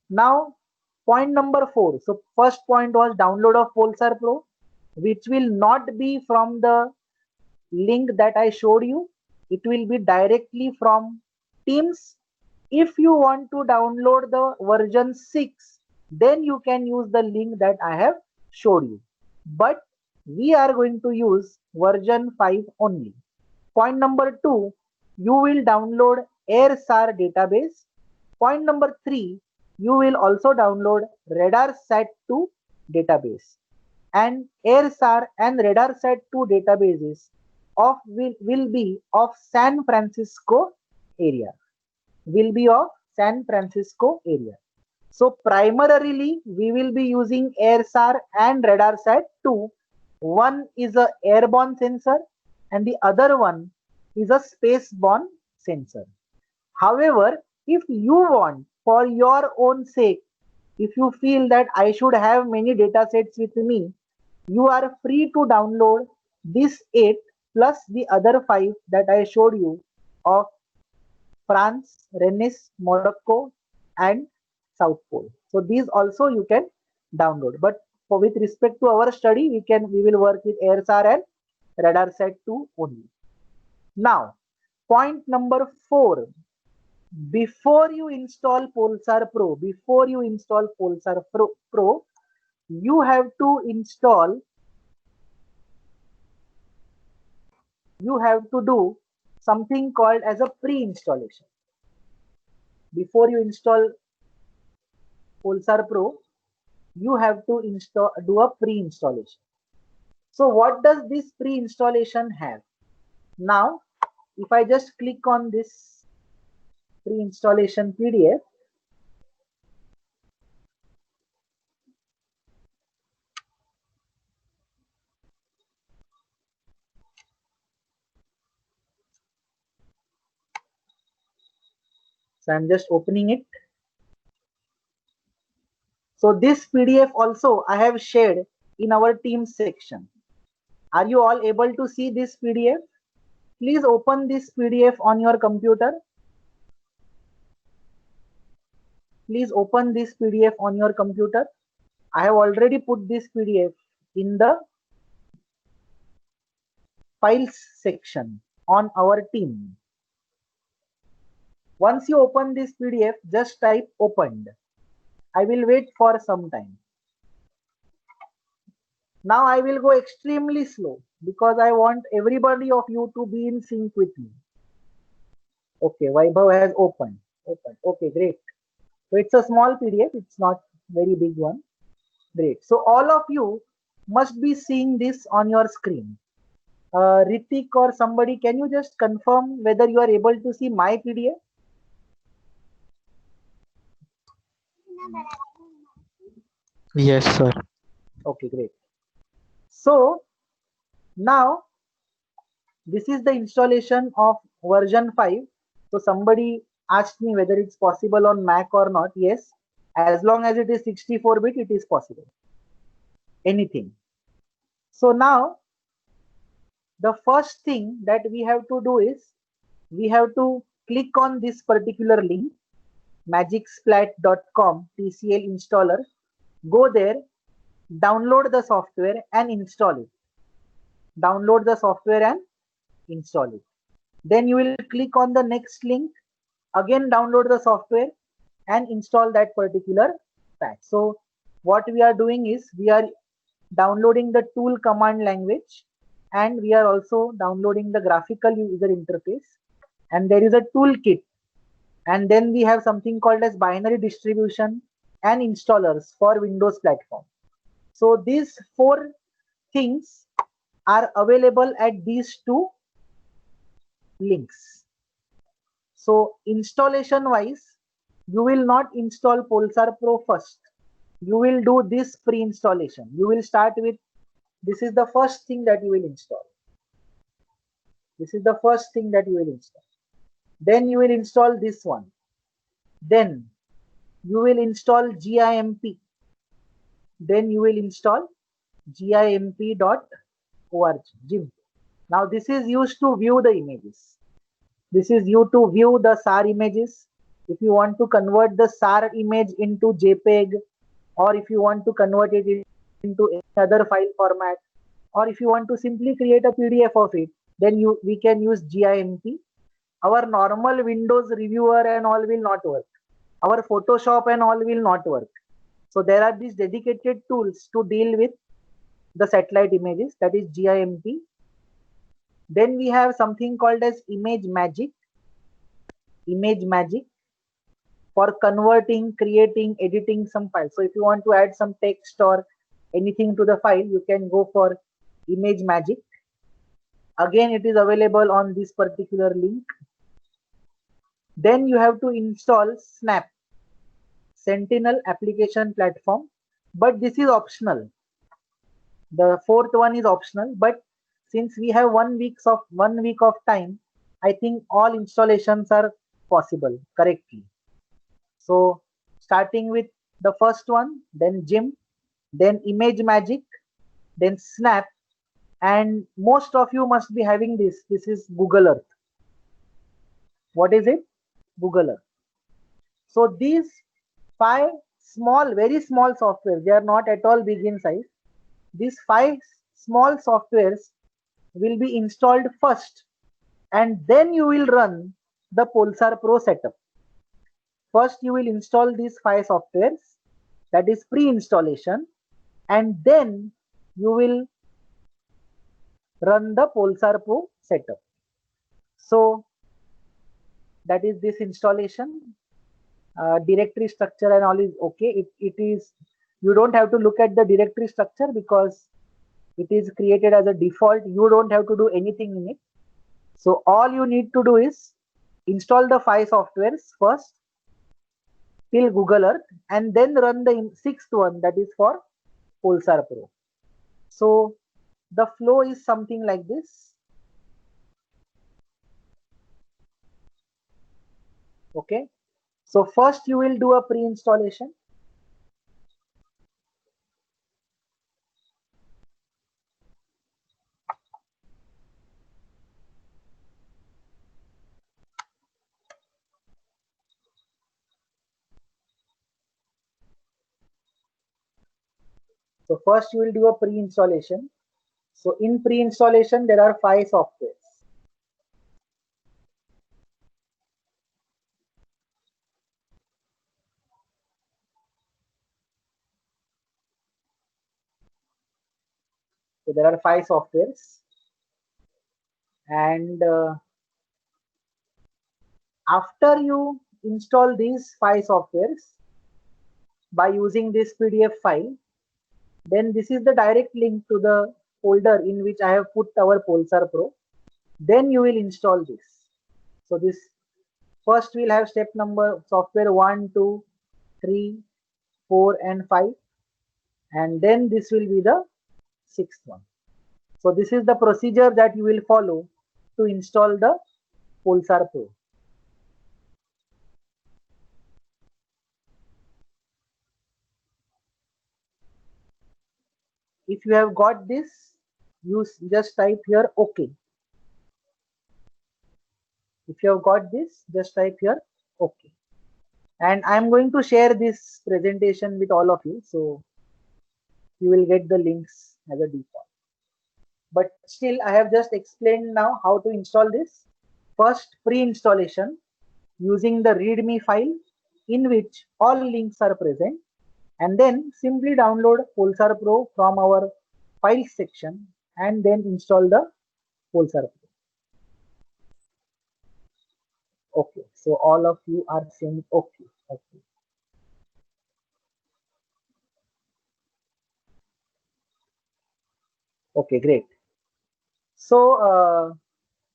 Now, point number 4. So first point was download of Pulsar Pro, which will not be from the link that I showed you. It will be directly from Teams. If you want to download the version 6, then you can use the link that I have showed you. But we are going to use version 5 only. Point number 2, you will download AirSAR database. Point number 3, you will also download RadarSat 2 database. And AirSAR and RadarSat 2 databases will be of San Francisco area. Will be of San Francisco area. So primarily we will be using AirSAR and RadarSat 2. One is a airborne sensor and the other one is a spaceborne sensor. However, if you want, for your own sake, if you feel that I should have many data sets with me, you are free to download this 8 plus the other 5 that I showed you of France, Rennes, Morocco, and South Pole. So these also you can download. But with respect to our study, we will work with AirSAR and RadarSat 2 only. Now, point number 4. Before you install Pulsar Pro, you have to install, you have to do something called as a pre-installation. Before you install Pulsar Pro, you have to do a pre-installation. So what does this pre-installation have? Now, if I just click on this pre-installation PDF, so I'm just opening it. So this PDF also I have shared in our Teams section. Are you all able to see this PDF? Please open this PDF on your computer. Please open this PDF on your computer. I have already put this PDF in the files section on our team. Once you open this PDF, just type opened. I will wait for some time. Now I will go extremely slow because I want everybody of you to be in sync with me. Okay, Vaibhav has opened. Okay, great. So it's a small PDF, it's not very big one. Great. So all of you must be seeing this on your screen. Ritik or somebody, can you just confirm whether you are able to see my PDF? Yes, sir. Okay, great. So now this is the installation of version 5. So somebody asked me whether it's possible on Mac or not. Yes, as long as it is 64-bit, it is possible. Anything. So now the first thing that we have to do is we have to click on this particular link, magicsplat.com TCL installer. Go there, download the software and install it. Download the software and install it. Then you will click on the next link, again download the software and install that particular patch. So what we are doing is we are downloading the tool command language and we are also downloading the graphical user interface, and there is a toolkit, and then we have something called as binary distribution and installers for Windows platform. So these four things are available at these two links. So installation wise, you will not install Polesar Pro first. You will do this pre-installation. You will start with, this is the first thing that you will install. This is the first thing that you will install. Then you will install this one. Then you will install GIMP. Then you will install gimp.org. GIMP. Now this is used to view the images. This is you to view the SAR images. If you want to convert the SAR image into JPEG, or if you want to convert it into any other file format, or if you want to simply create a PDF of it, then we can use GIMP. Our normal Windows reviewer and all will not work. Our Photoshop and all will not work. So there are these dedicated tools to deal with the satellite images, that is GIMP. Then we have something called as Image Magick. Image Magick for converting, creating, editing some files. So if you want to add some text or anything to the file, you can go for Image Magick. Again, it is available on this particular link. Then you have to install Snap, Sentinel Application Platform, but this is optional. The fourth one is optional, but since we have 1 week of time, I think all installations are possible correctly. So starting with the first one, then GIMP, then Image Magick, then Snap, and most of you must be having this. This is Google Earth. What is it? Google Earth. So these 5 small, very small softwares, they are not at all big in size. These 5 small softwares will be installed first, and then you will run the Polesar Pro setup. First, you will install these 5 softwares, that is pre-installation, and then you will run the Polesar Pro setup. So that is this installation. Directory structure and all is okay. It is, you don't have to look at the directory structure because it is created as a default. You don't have to do anything in it. So all you need to do is install the 5 softwares first till Google Earth, and then run the 6th one, that is for Polesar Pro. So the flow is something like this. Okay. So first you will do a pre-installation. So first you will do a pre-installation. So in pre-installation, there are 5 softwares. So there are 5 softwares, and after you install these 5 softwares by using this PDF file, then this is the direct link to the folder in which I have put our Polesar Pro. Then you will install this. So this first we'll have step number software 1, 2, 3, 4, and 5, and then this will be the 6th one. So this is the procedure that you will follow to install the Polesar Pro. If you have got this, you just type here OK. If you have got this, just type here OK. And I am going to share this presentation with all of you, so you will get the links as a default. But still, I have just explained now how to install this. First, pre-installation using the README file in which all links are present, and then simply download Polesar Pro from our files section and then install the Polesar Pro. Okay, so all of you are saying okay. Okay. Okay, great. So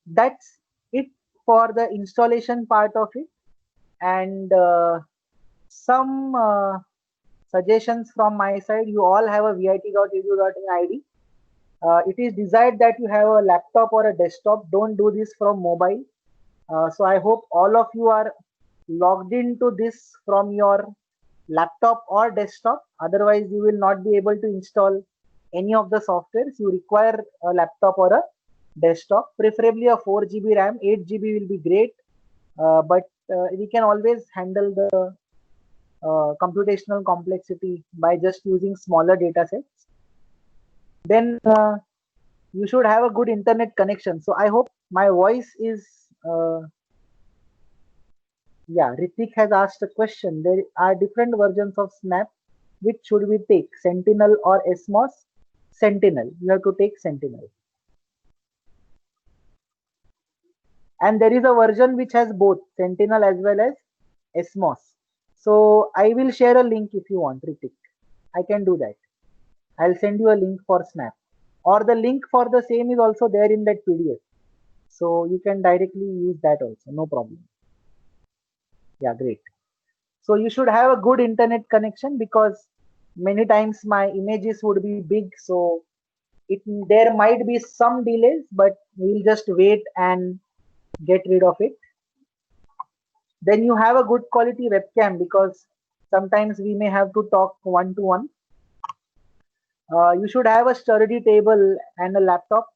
that's it for the installation part of it, and some suggestions from my side. You all have a vit.edu.in ID. It is desired that you have a laptop or a desktop. Don't do this from mobile. So I hope all of you are logged into this from your laptop or desktop. Otherwise, you will not be able to install any of the softwares. You require a laptop or a desktop, preferably a 4 GB RAM. 8 GB will be great, but we can always handle the computational complexity by just using smaller data sets. Then you should have a good internet connection. So I hope my voice is yeah. Ritik has asked a question. There are different versions of Snap. Which should we take, Sentinel or SMOS? Sentinel. You have to take Sentinel. And there is a version which has both Sentinel as well as SMOS. So I will share a link if you want, Ritik. I can do that. I'll send you a link for Snap. Or the link for the same is also there in that PDF. So you can directly use that also, no problem. Yeah, great. So you should have a good internet connection, because many times my images would be big. So there might be some delays, but we'll just wait and get rid of it. Then you have a good quality webcam, because sometimes we may have to talk one to one. You should have a sturdy table and a laptop,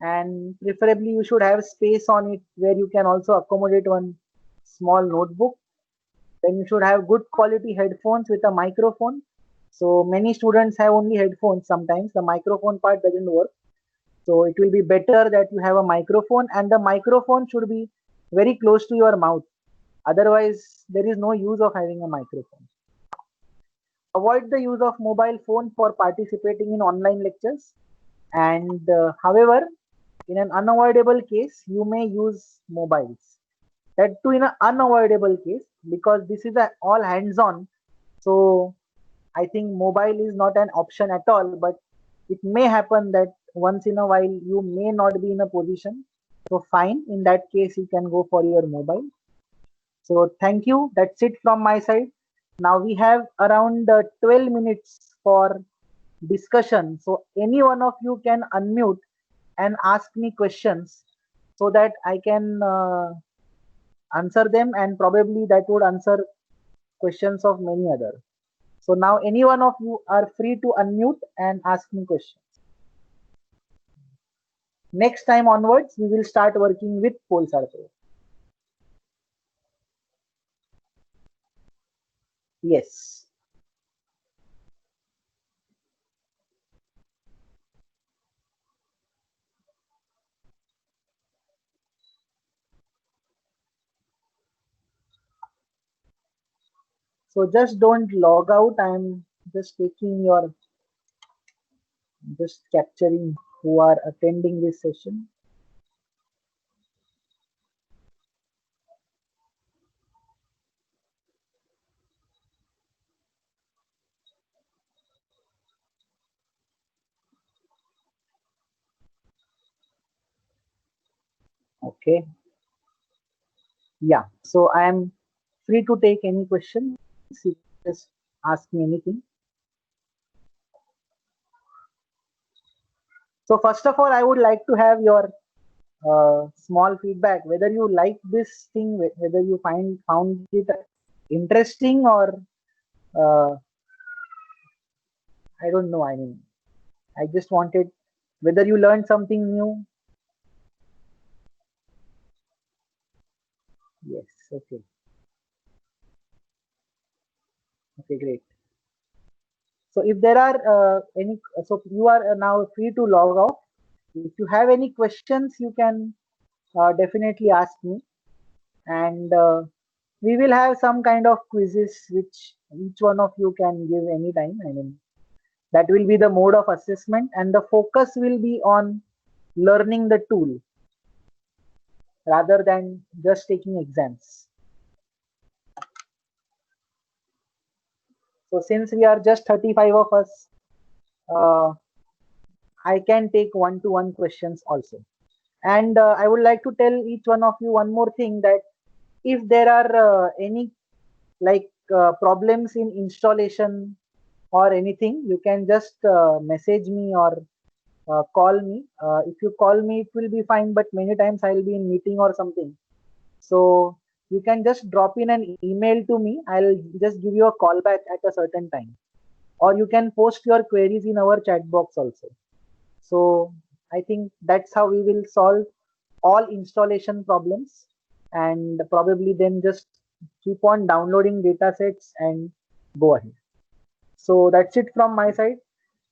and preferably you should have space on it where you can also accommodate one small notebook. Then you should have good quality headphones with a microphone. So many students have only headphones. Sometimes the microphone part doesn't work. So it will be better that you have a microphone, and the microphone should be very close to your mouth. Otherwise, there is no use of having a microphone. Avoid the use of mobile phone for participating in online lectures. And however, in an unavoidable case, you may use mobiles. That too in an unavoidable case, because this is a all hands-on. So I think mobile is not an option at all, but it may happen that once in a while you may not be in a position. So fine, in that case you can go for your mobile. So thank you. That's it from my side. Now we have around 12 minutes for discussion. So any one of you can unmute and ask me questions, so that I can answer them, and probably that would answer questions of many others. So now any one of you are free to unmute and ask me questions. Next time onwards, we will start working with Polsar Pro. Yes. So just don't log out. I'm just taking your, just capturing who are attending this session. Okay. Yeah. So I am free to take any questions. You just ask me anything. So first of all, I would like to have your small feedback, whether you like this thing, whether you found it interesting, or uh, I don't know. I mean, I just wanted whether you learned something new. Yes. Okay. Okay. Great. So if there are any, so you are now free to log off. If you have any questions, you can definitely ask me, and we will have some kind of quizzes which each one of you can give anytime. I mean, that will be the mode of assessment, and the focus will be on learning the tool rather than just taking exams. So since we are just 35 of us, uh, I can take one-to-one questions also. And I would like to tell each one of you one more thing, that if there are any problems in installation or anything, you can just message me or call me. If you call me, it will be fine, but many times I will be in meeting or something. So you can just drop in an email to me. I'll just give you a call back at a certain time. Or you can post your queries in our chat box also. So I think that's how we will solve all installation problems, and probably then just keep on downloading datasets and go ahead. So that's it from my side.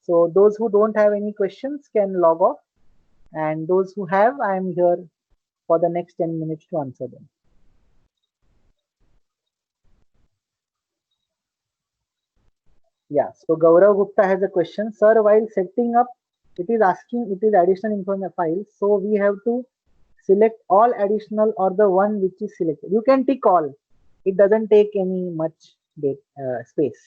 So those who don't have any questions can log off, and those who have, I am here for the next 10 minutes to answer them. Yeah, so Gaurav Gupta has a question. Sir, while setting up, it is asking, it is additional information files. So we have to select all additional or the one which is selected. You can tick all. It doesn't take any much space.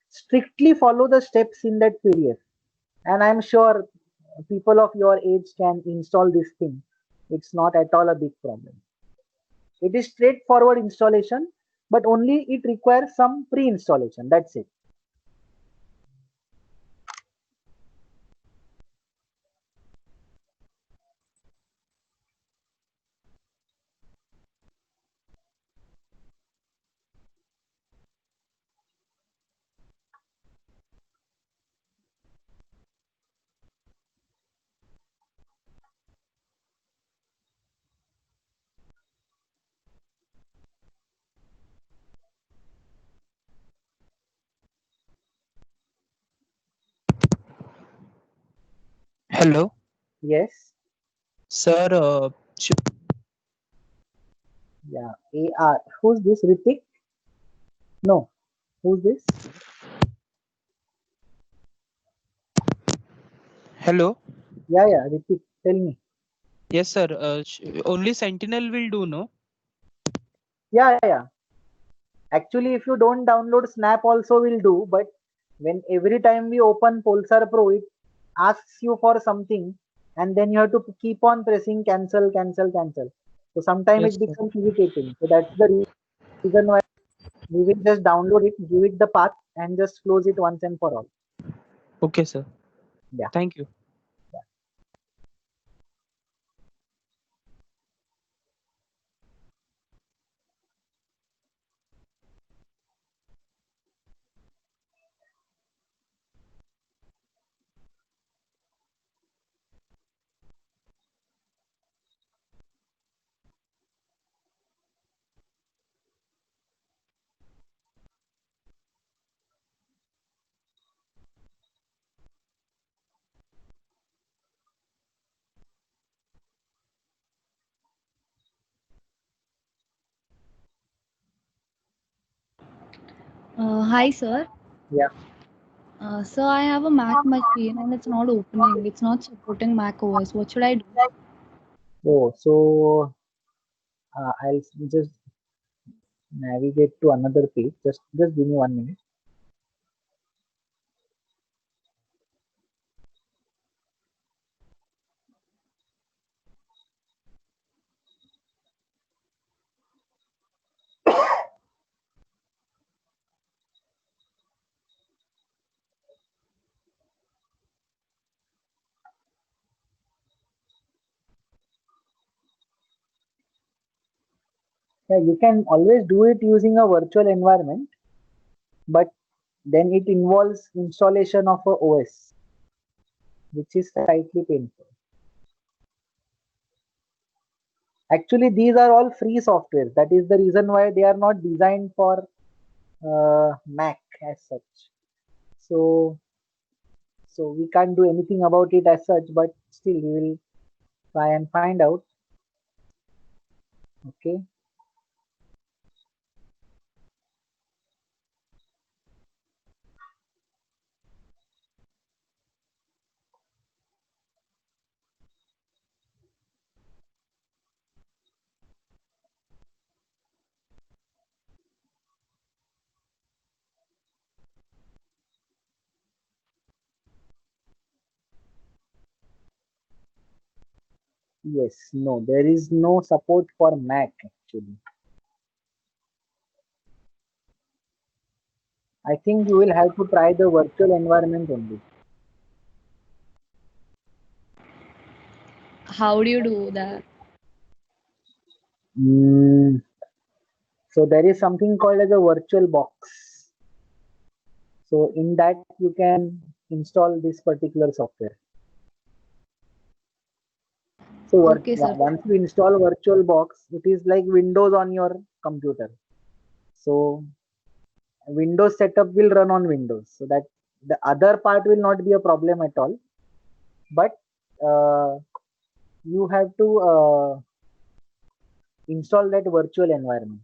Strictly follow the steps in that PDF. And I'm sure people of your age can install this thing. It's not at all a big problem. It is straightforward installation, but only it requires some pre-installation. That's it. Hello, Yes. sir. Yeah. AR. Who's this? Ritik? No. Who's this? Hello. Yeah, yeah. Ritik. Tell me. Yes, sir. Only Sentinel will do, no? Yeah, yeah. Actually, if you don't download Snap also will do, but when every time we open Pulsar Pro, it asks you for something, and then you have to keep on pressing cancel, cancel, cancel. So sometimes Yes, it sir. becomes irritating. So that's the reason why we will just download it, give it the path, and just close it once and for all. Okay, sir. Yeah. Thank you. Hi, sir. Yeah. So I have a Mac machine and it's not opening. It's not supporting Mac OS. What should I do? Oh, so I'll just navigate to another page. Just give me 1 minute. Yeah, you can always do it using a virtual environment, but then it involves installation of a OS, which is slightly painful. Actually, these are all free software. That is the reason why they are not designed for Mac as such. So, so we can't do anything about it as such, but still we will try and find out. Okay. Yes, no, there is no support for Mac actually. I think you will have to try the virtual environment only. How do you do that? Mm, so there is something called as a virtual box. So in that you can install this particular software. So Okay, sir. once you install virtual box, it is like Windows on your computer. So Windows setup will run on Windows. So that the other part will not be a problem at all. But you have to install that virtual environment.